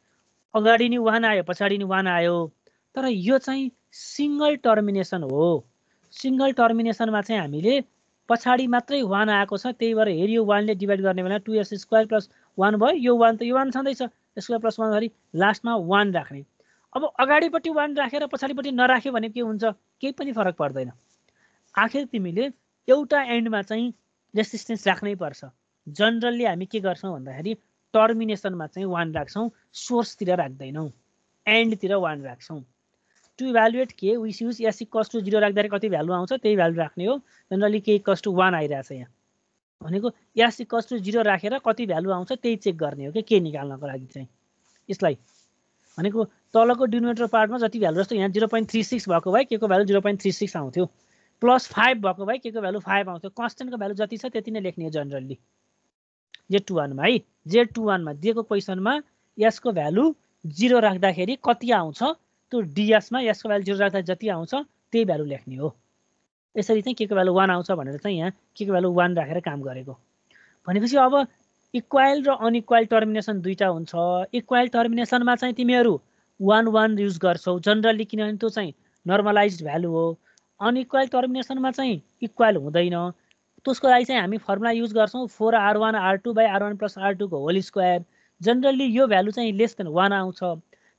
अगाडि नि 1 आयो पछाडि नि 1 आयो। तर यो चाहिँ सिङ्गल टर्मिनेसन हो। सिङ्गल टर्मिनेसनमा चाहिँ हामीले पछाडि मात्रै 1 आएको छ त्यही भएर हेरि यो 1 ले डिभाइड गर्ने बेला 2s² + 1 भयो। यो 1 त यो 1 छँदैछ s² + 1 गरी लास्टमा 1 राख्ने। अब अगाडिपट्टि 1 राखेर पछाडिपट्टि नराख्यो भने के हुन्छ केही पनि फरक पर्दैन। आखिर तिमीले एउटा एन्डमा चाहिँ रेसिस्टेन्स राख्नै पर्छ। जनरली हामी के गर्छौँ भन्दाखेरि टर्मिनेसनमा चाहिँ 1 राख्छौँ सोर्सतिर राख्दैनौँ एन्डतिर 1 राख्छौँ। टु इभ्यालुएट के वी युज s = 0 राख्दाखेरि कति भ्यालु आउँछ त्यही भ्यालु राख्ने हो। जनरली k = 1 आइरहेछ यहाँ भनेको s = 0 राखेर कति भ्यालु आउँछ त्यही चेक गर्ने हो के निकाल्नको लागि चाहिँ। यसलाई भनेको तलको डिनोमिनेटर पार्टमा जति भ्यालु जस्तो यहाँ 0.36 भएको भए के को भ्यालु 0.36 आउँथ्यो +5 भएको भए के को भ्यालु 5 आउँथ्यो। कन्स्टेन्टको भ्यालु जति छ त्यति नै लेख्ने हो जनरली। z21 मा है z21 मा दिएको क्वेसनमा s को भ्यालु 0 राख्दाखेरि कति आउँछ त्यो ds मा s को भ्यालु 0 राख्दा जति आउँछ त्यही भ्यालु लेख्ने हो। यसरी चाहिँ के को भ्यालु 1 आउँछ भनेर चाहिँ यहाँ के को भ्यालु 1 राखेर काम गरेको भनेपछि अब इक्वल र अनइक्वल टर्मिनेसन दुईटा हुन्छ। इक्वल टर्मिनेसनमा चाहिँ तिमीहरू 1 युज गर्छौ जनरली किनभने त्यो चाहिँ नर्मलाइज्ड भ्यालु हो। अनइक्वल टर्मिनेसनमा चाहिँ इक्वल हुँदैन त्यसको लागि चाहिँ हामी फर्मुला युज गर्छौँ 4r1 r2/r1 + r2 को होल स्क्वायर। जनरली यो भ्यालु चाहिँ लेस देन 1 आउँछ।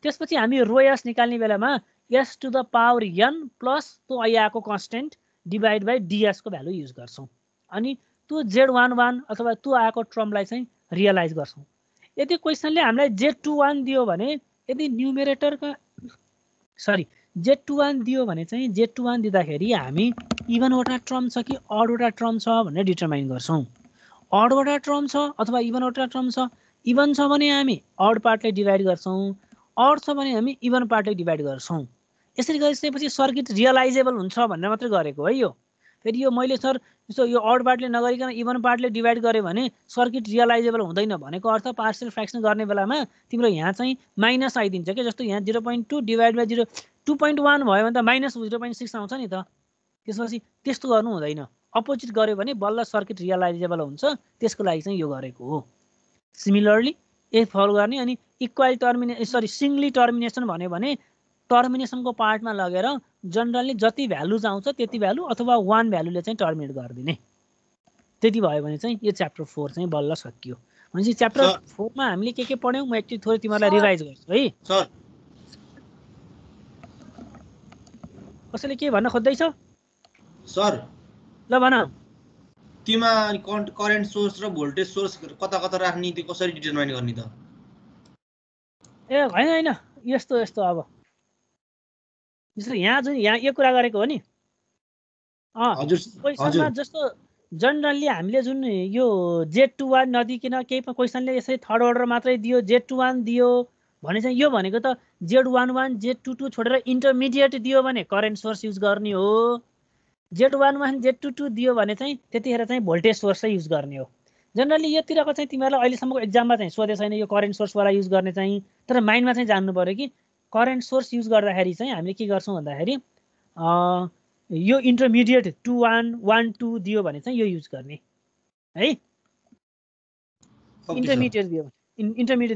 त्यसपछि हामी रो s निकाल्ने बेलामा s to the power n plus त्यो अहिले आएको कन्स्टेन्ट डिभाइड बाई ds को भ्यालु युज गर्छौँ अनि त्यो z11 अथवा त्यो आएको टर्मलाई चाहिँ रियलाइज गर्छौँ। यदि क्वेसनले हामीलाई z21 दियो भने यदि न्युमेरेटरका z21 दियो भने चाहिँ z21 दिँदाखेरि हामी इभनवटा टर्म छ कि अडवटा टर्म छ भनेर डिटरमाइन गर्छौँ। अडवटा टर्म छ अथवा इभनवटा टर्म छ, इभन छ भने हामी अड पार्टले डिभाइड गर्छौँ, अड छ भने हामी इभन पार्टले डिभाइड गर्छौँ। यसरी गरिसकेपछि सर्किट रियलाइजेबल हुन्छ भनेर मात्रै गरेको है यो। फेरि यो मैले सर जस्तो यो अड पार्टले नगरिकन इभन पार्टले डिभाइड गऱ्यो भने सर्किट रियलाइजेबल हुँदैन भनेको अर्थ पार्शियल फ्र्याक्सन गर्ने बेलामा तिम्रो यहाँ चाहिँ माइनस आइदिन्छ क्या। जस्तो यहाँ 0.2 डिभाइड बाई 2.1 भयो भने त माइनस 0.6 आउँछ नि त। त्यसपछि त्यस्तो गर्नु हुँदैन, अपोजिट गर्यो भने बल्ल सर्किट रियलाइजेबल हुन्छ, त्यसको लागि चाहिँ यो गरेको हो। सिमिलरली ए फलो गर्ने अनि इक्वल सिङ्गली टर्मिनेसन भन्यो भने टर्मिनेसनको पार्टमा लगेर जनरली जति भ्यालुज आउँछ त्यति भ्यालु अथवा 1 भ्यालुले चाहिँ टर्मिनेट गरिदिने। त्यति भयो भने चाहिँ यो च्याप्टर 4 चाहिँ बल्ल सकियो। भनेपछि च्याप्टर 4 मा हामीले के पढ्यौँ म एकचोटि थोरै तिमीहरूलाई रिभाइज गर्छु है। सर कसैले के भन्न खोज्दैछ? सर ल भन। तिमा करेन्ट सोर्स र भोल्टेज सोर्स कता कता राख्ने त्यो कसरी डिटरमाइन गर्ने त? ए होइन यस्तो अब जस्तो यहाँ जुन यहाँ यो कुरा गरेको हो नि क्वेसनमा जस्तो जनरली हामीले जुन यो Z21 नदिकन केही क्वेसनले यसरी थर्ड अर्डर मात्रै दियो, Z21 दियो भने चाहिँ यो भनेको त Z11 Z22 छोडेर इन्टरमिडिएट दियो भने करेन्ट सोर्स युज गर्ने हो। Z11 Z22 दियो भने चाहिँ त्यतिखेर चाहिँ भोल्टेज सोर्स चाहिँ युज गर्ने हो। जनरली योतिरको चाहिँ तिमीहरूलाई अहिलेसम्मको एक्जाममा चाहिँ सोधे छैन यो करेन्ट सोर्सवाला युज गर्ने चाहिँ, तर माइन्डमा चाहिँ जान्नु पऱ्यो कि करेन्ट सोर्स युज गर्दाखेरि चाहिँ हामीले के गर्छौँ भन्दाखेरि यो इन्टरमिडिएट 2 1 1 2 दियो भने चाहिँ यो युज गर्ने है। इन्टरमिडिएट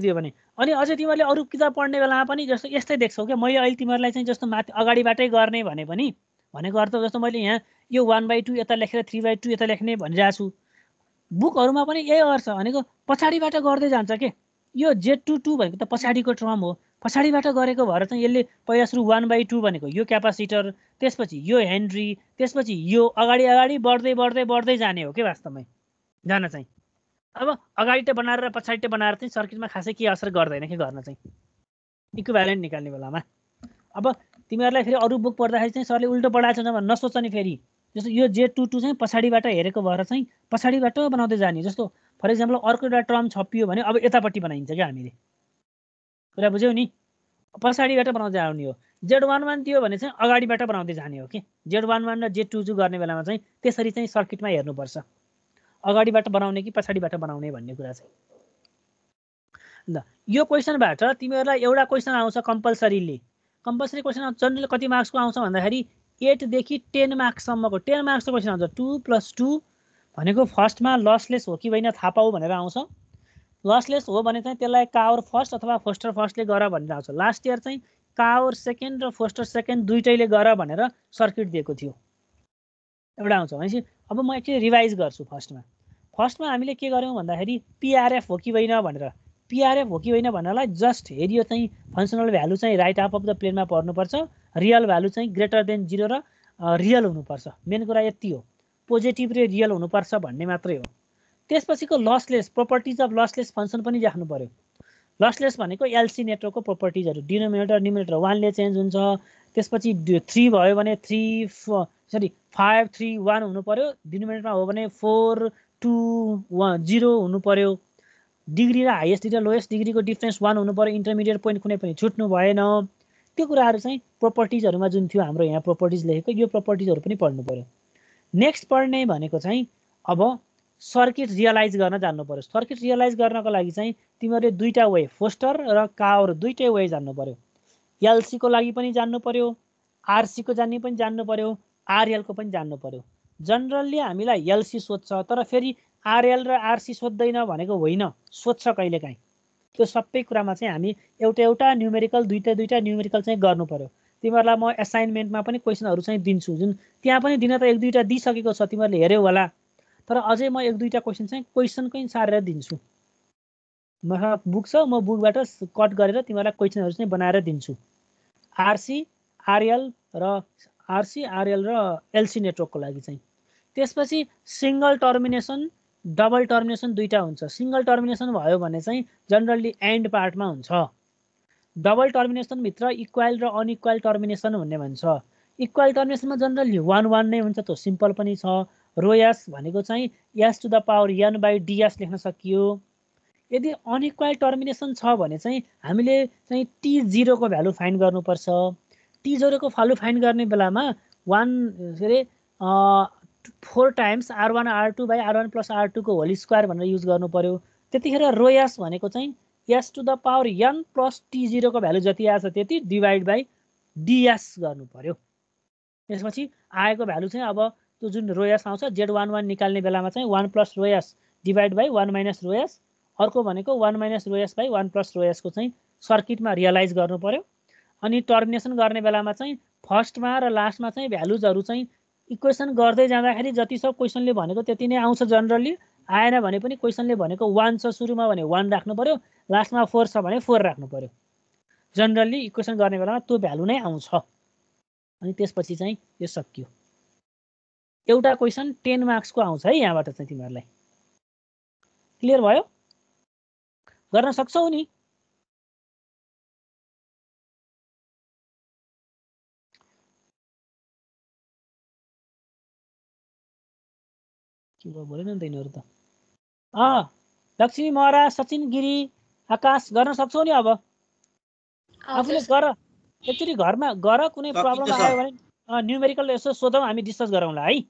दियो भने अनि अझै तिमीहरूले अरू किताब पढ्ने बेलामा पनि जस्तो यस्तै देख्छौ क्या। मैले अहिले तिमीहरूलाई चाहिँ जस्तो माथि अगाडिबाटै गर्ने भने पनि भनेको अर्थ जस्तो मैले यहाँ यो 1/2 यता लेखेर 3/2 यता लेख्ने भनिरहेको छु, बुकहरूमा पनि यही गर्छ भनेको पछाडिबाट गर्दै जान्छ के। यो Z22 भनेको त पछाडिको टर्म हो, पछाडिबाट गरेको भएर चाहिँ यसले पहिला सुरु 1/2 भनेको यो क्यापासिटर, त्यसपछि यो हेनरी, त्यसपछि यो अगाडि बढ्दै जाने हो कि वास्तवमै जान चाहिँ। अब अगाडि त बनाएर र पछाडि त बनाएर चाहिँ सर्किटमा खासै के असर गर्दैन के गर्न चाहिँ इक्विभ्यालेन्ट निकाल्ने बेलामा। अब तिमीहरूलाई फेरि अरू बुक पढ्दाखेरि चाहिँ सरले उल्टो पढाएको छ भने नसोच नि फेरि। जस्तो यो Z22 चाहिँ पछाडिबाट हेरेको भएर चाहिँ पछाडिबाट बनाउँदै जाने। जस्तो फर इक्जाम्पल अर्को एउटा टर्म छपियो भने अब यतापट्टि बनाइन्छ क्या हामीले, कुरा बुझ्यौ नि, पछाडिबाट बनाउँदै आउने हो। Z11 दियो भने चाहिँ अगाडिबाट बनाउँदै जाने हो कि। Z11 र Z22 गर्ने बेलामा चाहिँ त्यसरी चाहिँ सर्किटमा हेर्नुपर्छ, अगाडिबाट बनाउने कि पछाडिबाट बनाउने भन्ने कुरा चाहिँ। ल यो क्वेसनबाट तिमीहरूलाई एउटा क्वेसन आउँछ कम्पलसरी क्वेसन जनरली कति मार्क्सको आउँछ भन्दाखेरि 8 देखि 10 मार्क्ससम्मको 10 मार्क्सको क्वेसन आउँछ। 2 + 2 भनेको फर्स्टमा लसलेस हो कि होइन थाहा पाऊ भनेर आउँछ। लसलेस हो भने चाहिँ त्यसलाई कावर फर्स्ट अथवा फोस्टर फर्स्टले गर भनेर आउँछ। लास्ट इयर चाहिँ कावर सेकेन्ड र फोस्टर सेकेन्ड दुइटैले गर भनेर सर्किट दिएको थियो, एउटा आउँछ। भनेपछि अब म एकचोटि रिभाइज गर्छु। फर्स्टमा हामीले के गर्यौँ भन्दाखेरि पिआरएफ हो कि होइन भनेर, पिआरएफ हो कि होइन भन्नलाई जस्ट हेरियो चाहिँ फङ्सनल भ्यालु चाहिँ राइट हाफ अफ द प्लेनमा पर्नुपर्छ, रियल भ्यालु चाहिँ ग्रेटर देन 0 र रियल हुनुपर्छ। मेन कुरा यति हो, पोजिटिभ र रियल हुनुपर्छ भन्ने मात्रै हो। त्यसपछिको लसलेस प्रोपर्टिज अफ लसलेस फङ्सन पनि राख्नु पर्यो। लसलेस भनेको एलसी नेटवर्कको प्रोपर्टिजहरू डिनोमिनेटर न्युमिनेटर 1 ले चेन्ज हुन्छ। त्यसपछि 3 भयो भने 5 3 1 हुनु पर्यो, डिनोमिनेटरमा हो भने 4 2 1 0 हुनु पर्यो। डिग्री र हाइएस्ट डिग्री र लोएस्ट डिग्रीको डिफ्रेन्स 1 हुनु पर्यो। इन्टरमिडिएट पोइन्ट कुनै पनि छुट्नु भएन। त्यो कुराहरू चाहिँ प्रोपर्टिजहरूमा जुन थियो हाम्रो यहाँ प्रोपर्टिज लेखेको, यो प्रोपर्टिजहरू पनि पढ्नु पर्यो। नेक्स्ट पढ्ने भनेको चाहिँ अब सर्किट रियलाइज गर्न जान्नु पर्यो। सर्किट रियलाइज गर्नको लागि चाहिँ तिमीहरूले दुईटा वे फोस्टर र कावर दुईटै वे जान्नु पर्यो। एलसी को लागि पनि जान्नु पर्यो, आरसी को जान्ने पनि जान्नु पर्यो, आरएल को पनि जान्नु पर्यो। जनरली हामीलाई एलसी सोध्छ, तर फेरि आरएल र आरसी सोध्दैन भनेको होइन, सोध्छ कहिलेकाहीँ। त्यो सबै कुरामा चाहिँ हामी एउटा न्युमेरिकल दुईटा न्युमेरिकल चाहिँ गर्नु पर्यो। तिमीहरूलाई म असाइनमेन्टमा पनि क्वेसनहरू चाहिँ दिन्छु, जुन त्यहाँ पनि दिन त 1-2टा दिइसकेको छ, तिमीहरूले हेऱ्यौ होला, तर अझै म 1-2टा क्वेसन चाहिँ क्वेसनकै सारेर दिन्छु। मसँग बुक छ, म बुकबाट कट गरेर तिमीहरूलाई क्वेसनहरू चाहिँ बनाएर दिन्छु। आरसी आरएल र एलसी नेटवर्कको लागि चाहिँ। त्यसपछि सिंगल टर्मिनेसन डबल टर्मिनेसन दुईटा हुन्छ। सिंगल टर्मिनेसन भयो भने चाहिँ जनरली एन्ड पार्टमा हुन्छ। डबल टर्मिनेसन भित्र इक्वल र अनइक्वल टर्मिनेसन भन्ने भन्छ। इक्वल टर्मिनेसनमा जनरली 1 1 नै हुन्छ, त्यो सिम्पल पनि छ। रो एस भनेको चाहिँ S to the power N by DS लेख्न सकियो। यदि अनइक्वल टर्मिनेसन छ भने चाहिँ हामीले चाहिँ T0 को भ्यालु फाइन्ड गर्नुपर्छ। T0 को भ्यालु फाइन्ड गर्ने बेलामा 1 के अरे 4 times R1 R2 by R1 plus R2 को होल स्क्वायर भनेर युज गर्नु पर्यो। त्यतिखेर रो एस भनेको चाहिँ S to the power N plus T0 को भ्यालु जति आछ त्यति डिभाइड बाई डिएस गर्नु पर्यो। त्यसपछि आएको भ्यालु चाहिँ अब त्यो जुन रो एस आउँछ Z11 निकाल्ने बेलामा चाहिँ 1 plus rho S divide by 1 minus rho S, अर्को भनेको 1 minus rho S by 1 plus rho S को चाहिँ सर्किटमा रियलाइज गर्नु पर्यो। अनि टर्मिनेसन गर्ने बेलामा चाहिँ फर्स्टमा र लास्टमा चाहिँ भ्यालुजहरू चाहिँ इक्वेसन गर्दै जाँदाखेरि जति सब क्वेसनले भनेको त्यति नै आउँछ जनरली। आएन भने पनि क्वेसनले भनेको 1 छ सुरुमा भने 1 राख्नु पर्यो, लास्टमा 4 छ भने 4 राख्नु पर्यो। जनरली इक्वेसन गर्ने बेलामा त्यो भ्यालु नै आउँछ। अनि त्यसपछि चाहिँ यो सकियो। एउटा क्वेसन 10 मार्क्सको आउँछ है यहाँबाट चाहिँ तिमीहरूलाई। क्लियर भयो? गर्न सक्छौ नि? के भयो बोलेन नि त यिनीहरू त। लक्ष्मी महरा, सचिन गिरी, आकाश गर्न सक्छौ नि? अब आफूले गर, एकचोटि घरमा गर। कुनै प्रब्लम आयो भने न्युमेरिकल यसो सोधौँ, हामी डिस्कस गरौँला है।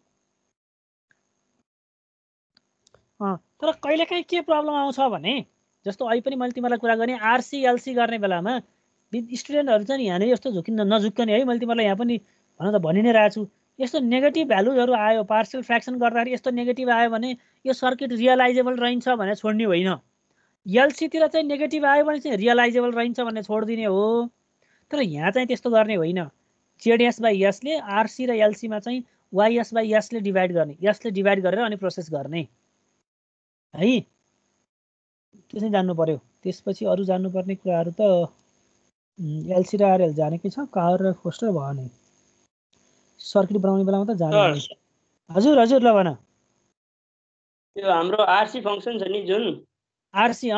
तर कहिलेकाहीँ के प्रब्लम आउँछ भने जस्तो अहिले पनि मैले तिमीलाई कुरा गर्ने आरसी एलसी गर्ने बेलामा स्टुडेन्टहरू चाहिँ यहाँनिर यस्तो नझुक्कने है। मैले तिमीलाई यहाँ पनि भन त भनि नै रहेको छु, यस्तो नेगेटिभ भ्यालुहरू आयो पार्शियल फ्र्याक्सन गर्दाखेरि यस्तो नेगेटिभ आयो भने यो सर्किट रियलाइजेबल रहन्छ भने छोड्ने होइन। एलसीतिर चाहिँ नेगेटिभ आयो भने चाहिँ रियलाइजेबल रहन्छ भने छोडिदिने हो। तर यहाँ चाहिँ त्यस्तो गर्ने होइन। जेडएस बाई एसले आरसी र एलसीमा चाहिँ वाइएस बाई एसले डिभाइड गर्ने, एसले डिभाइड गरेर अनि प्रोसेस गर्ने है। त्यो चाहिँ जान्नु पर्यो। त्यसपछि अरू जान्नुपर्ने कुराहरू त एलसी र आरएल जानेकै छ, कार र फोस्टर भयो नि। सर्किट बनाउने बेलामा त जाने। हजुर हजुर ल भन। यो हाम्रो आरसी फंक्सन छ नि जुन आरसी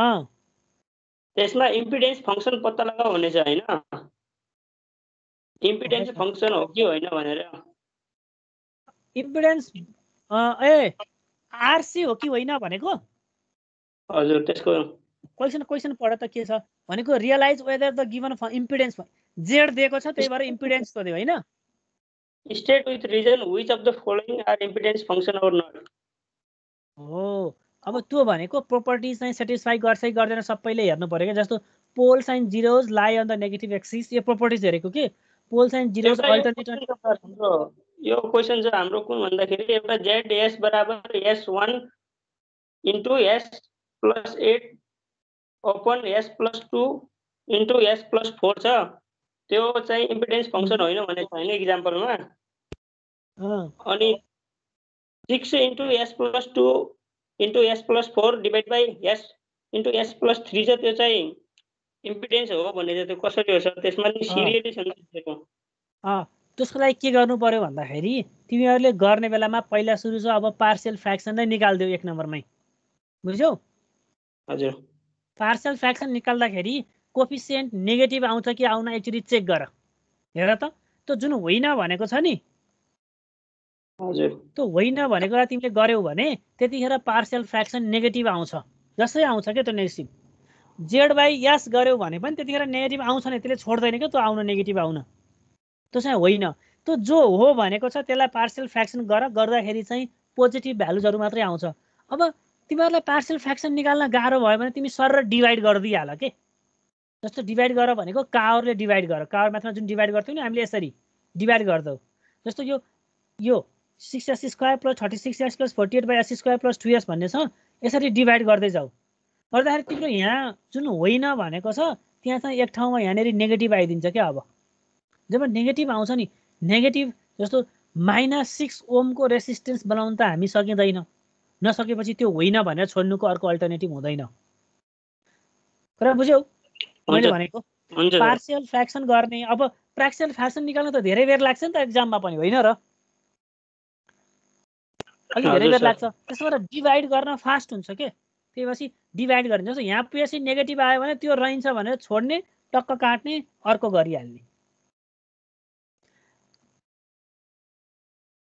त्यसमा इम्पिडेन्स फंक्सन पत्ता लगाऊ भन्ने छ हैन? इम्पिडेन्स फंक्सन हो कि होइन भनेर। इम्पिडेन्स आरसी हो कि होइन भनेको? हजुर त्यसको क्वेसन पढ त के छ भनेको realise whether the given impedance Z दिएको छ त्यही भएर इम्पिडेन्स सोध्यो हैन? State with reason which of the following are impedance function or not. हो, अब त्यो भनेको प्रोपर्टिज चाहिँ सेटिस्फाई गर्छ कि गर्दैन सबैले हेर्नु पर्यो क्या। जस्तो पोल साइन जिरोज लाई अन द नेगेटिभ एक्सिस, यो प्रोपर्टिज हेरेको के पोल साइन जिरोज अल्टरनेट। यो क्वेसन चाहिँ हाम्रो कुन भन्दाखेरि एउटा जेडएस बराबर S1 into S plus 8 open S plus 2 into S plus 4 छ। त्यो चाहिँ इम्पिडेन्स फंक्सन होइन भनेको हैन एक्जाम्पलमा। अनि 6 into S plus 2 into S plus 4 divide by S into S plus 3 छ, त्यो चाहिँ इम्पिडेन्स हो भन्ने चाहिँ त्यो कसरी हो सर? त्यसमा नि सिरियली छ नि। त्यसको लागि के गर्नु पर्यो भन्दाखेरि तिमीहरूले गर्ने बेलामा पहिला सुरु चाहिँ अब पार्शियल फ्र्याक्सन नै निकाल्दियो 1 नम्बरमै, बुझ्यौ? हजुर। पार्शियल फ्र्याक्सन निकाल्दाखेरि कोफिसिएन्ट नेगेटिभ आउँछ कि आउन एकचोटि चेक गर। हेर त त्यो जुन होइन भनेको छ नि, हजुर, त्यो होइन भनेको तिमीले गर्यौ भने त्यतिखेर पार्शियल फ्र्याक्सन नेगेटिभ आउँछ। जसै आउँछ क्या त्यो नेगेटिभ। जेड बाई एस गर्यौ भने पनि त्यतिखेर नेगेटिभ आउँछ नि, त्यसले छोड्दैन क्या त्यो आउन नेगेटिभ आउन। त्यो चाहिँ होइन। त्यो जो हो भनेको छ त्यसलाई पार्शियल फ्र्याक्सन गर्दाखेरि चाहिँ पोजिटिभ भ्यालुजहरू मात्रै आउँछ। अब तिमीहरूलाई पार्शियल फ्र्याक्सन निकाल्न गाह्रो भयो भने तिमी सर डिभाइड गरिदिइहाल के। जस्तो डिभाइड गर भनेको कावरले डिभाइड गर, कावर माथमा जुन डिभाइड गर्थ्यौ नि हामीले यसरी डिभाइड गर्छौ। जस्तो यो 6s square plus 36s plus 48 by s square plus 2s भन्ने छ, यसरी डिभाइड गर्दै जाऊ। गर्दाखेरि तिम्रो यहाँ जुन होइन भनेको छ त्यहाँ चाहिँ एक ठाउँमा यहाँनिर नेगेटिभ आइदिन्छ क्या। अब जब नेगेटिभ आउँछ नि, नेगेटिभ जस्तो -6 ओमको रेसिस्टेन्स बनाउन त हामी सकिँदैन। नसकेपछि त्यो होइन भनेर छोड्नुको अर्को अल्टरनेटिभ हुँदैन। कुरा बुझ्यौ मैले भनेको? पार्शियल फ्र्याक्सन गर्ने, अब पार्शियल फ्र्याक्सन निकाल्न त धेरै बेर लाग्छ नि त एक्जाममा पनि, होइन र? अलि धेरै बेर लाग्छ। त्यसो भएर डिभाइड गर्न फास्ट हुन्छ के। त्यही भएर डिभाइड गर्ने। जस्तो यहाँ पेसी नेगेटिभ आयो भने त्यो रहन्छ भनेर छोड्ने, टक्क काट्ने, अर्को गरिहाल्ने।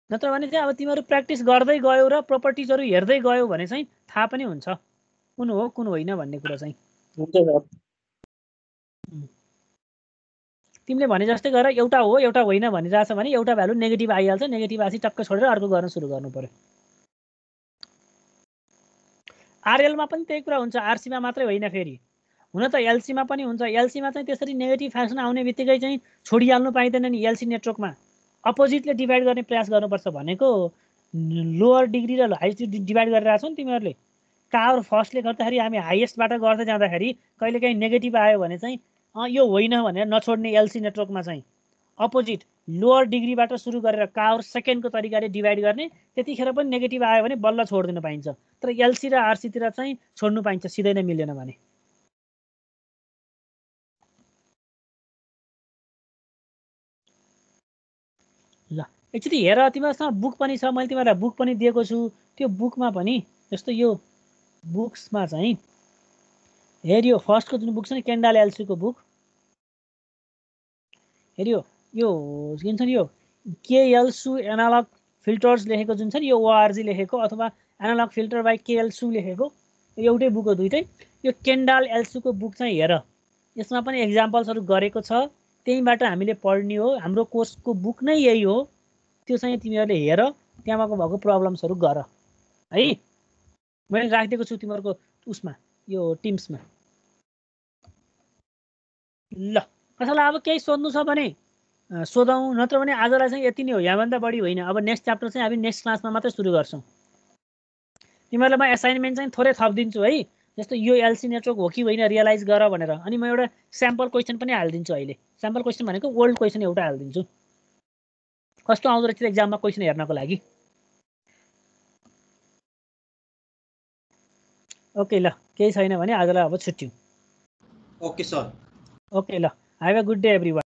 नत्र भने चाहिँ अब तिमीहरू प्र्याक्टिस गर्दै गयौ र प्रोपर्टिजहरू हेर्दै गयौ भने चाहिँ थाहा पनि हुन्छ कुन हो कुन होइन भन्ने कुरा चाहिँ। हुन्छ सर। तिमीले भने जस्तै गरेर एउटा हो एउटा होइन भनिरहेछ भने एउटा भ्यालु नेगेटिभ आइहाल्छ, नेगेटिभ आएपछि टक्क छोडेर अर्को गर्न सुरु गर्नु पर्यो। आरएलमा पनि त्यही कुरा हुन्छ, आरसीमा मात्रै होइन, फेरि हुन त एलसीमा पनि हुन्छ। एलसीमा चाहिँ त्यसरी नेगेटिभ फ्याक्सन आउने बित्तिकै चाहिँ छोडिहाल्नु पाइँदैन नि। एलसी नेटवर्कमा अपोजिटले डिभाइड गर्ने प्रयास गर्नुपर्छ भनेको लोअर डिग्री र हाइएस्ट डिभाइड गरिरहेको छौ नि तिमीहरूले। कावर फर्स्टले गर्दाखेरि हामी हाइएस्टबाट गर्दै जाँदाखेरि कहिलेकाहीँ नेगेटिभ आयो भने चाहिँ यो होइन भनेर नछोड्ने एलसी नेटवर्कमा चाहिँ अपोजिट लोअर डिग्रीबाट सुरु गरेर कावर सेकेन्डको तरिकाले डिभाइड गर्ने, त्यतिखेर पनि नेगेटिभ आयो भने बल्ल छोडिदिनु पाइन्छ। तर एलसी र आरसीतिर चाहिँ छोड्नु पाइन्छ, सिधै नै मिलेन भने। ल एकचोटि हेर, तिमीहरूसँग बुक पनि छ, मैले तिमीहरूलाई बुक पनि दिएको छु। त्यो बुकमा पनि जस्तो यो बुक्समा चाहिँ हेरियो फर्स्टको जुन बुक छ नि केन्डाल एलसीको बुक, हेरियो यो के भन्छ नि यो केएलसु एनालग फिल्टर्स लेखेको जुन छ नि यो ओआरजी लेखेको अथवा एनालग फिल्टर बाई केएलसु लेखेको एउटै बुक हो दुइटै। यो केन्डाल एलसीको बुक चाहिँ हेर, यसमा पनि एक्जाम्पल्सहरू गरेको छ, त्यहीँबाट हामीले पढ्ने हो। हाम्रो कोर्सको बुक नै यही हो, त्यो चाहिँ तिमीहरूले हेर, त्यहाँको भएको प्रब्लम्सहरू गर है। मैले राखिदिएको छु तिमीहरूको उसमा यो टिम्समा। ल कसैलाई अब केही सोध्नु छ भने सोधौँ, नत्र भने आजलाई चाहिँ यति नै हो, यहाँभन्दा बढी होइन। अब नेक्स्ट च्याप्टर चाहिँ हामी नेक्स्ट क्लासमा मात्रै सुरु गर्छौँ। तिमीहरूलाई म एसाइनमेन्ट चाहिँ थोरै थपिदिन्छु है, जस्तो यो एलसी नेटवर्क हो कि होइन रियलाइज गर भनेर। अनि म एउटा स्याम्पल क्वेसन पनि हालिदिन्छु अहिले। स्याम्पल क्वेसन भनेको ओल्ड क्वेसन एउटा हालिदिन्छु, कस्तो आउँदो रहेछ एक्जाममा क्वेसन हेर्नको लागि। ओके ल, केही छैन भने आजलाई अब छुट्यौँ। Okay sir. ओके ल, have a good day everyone.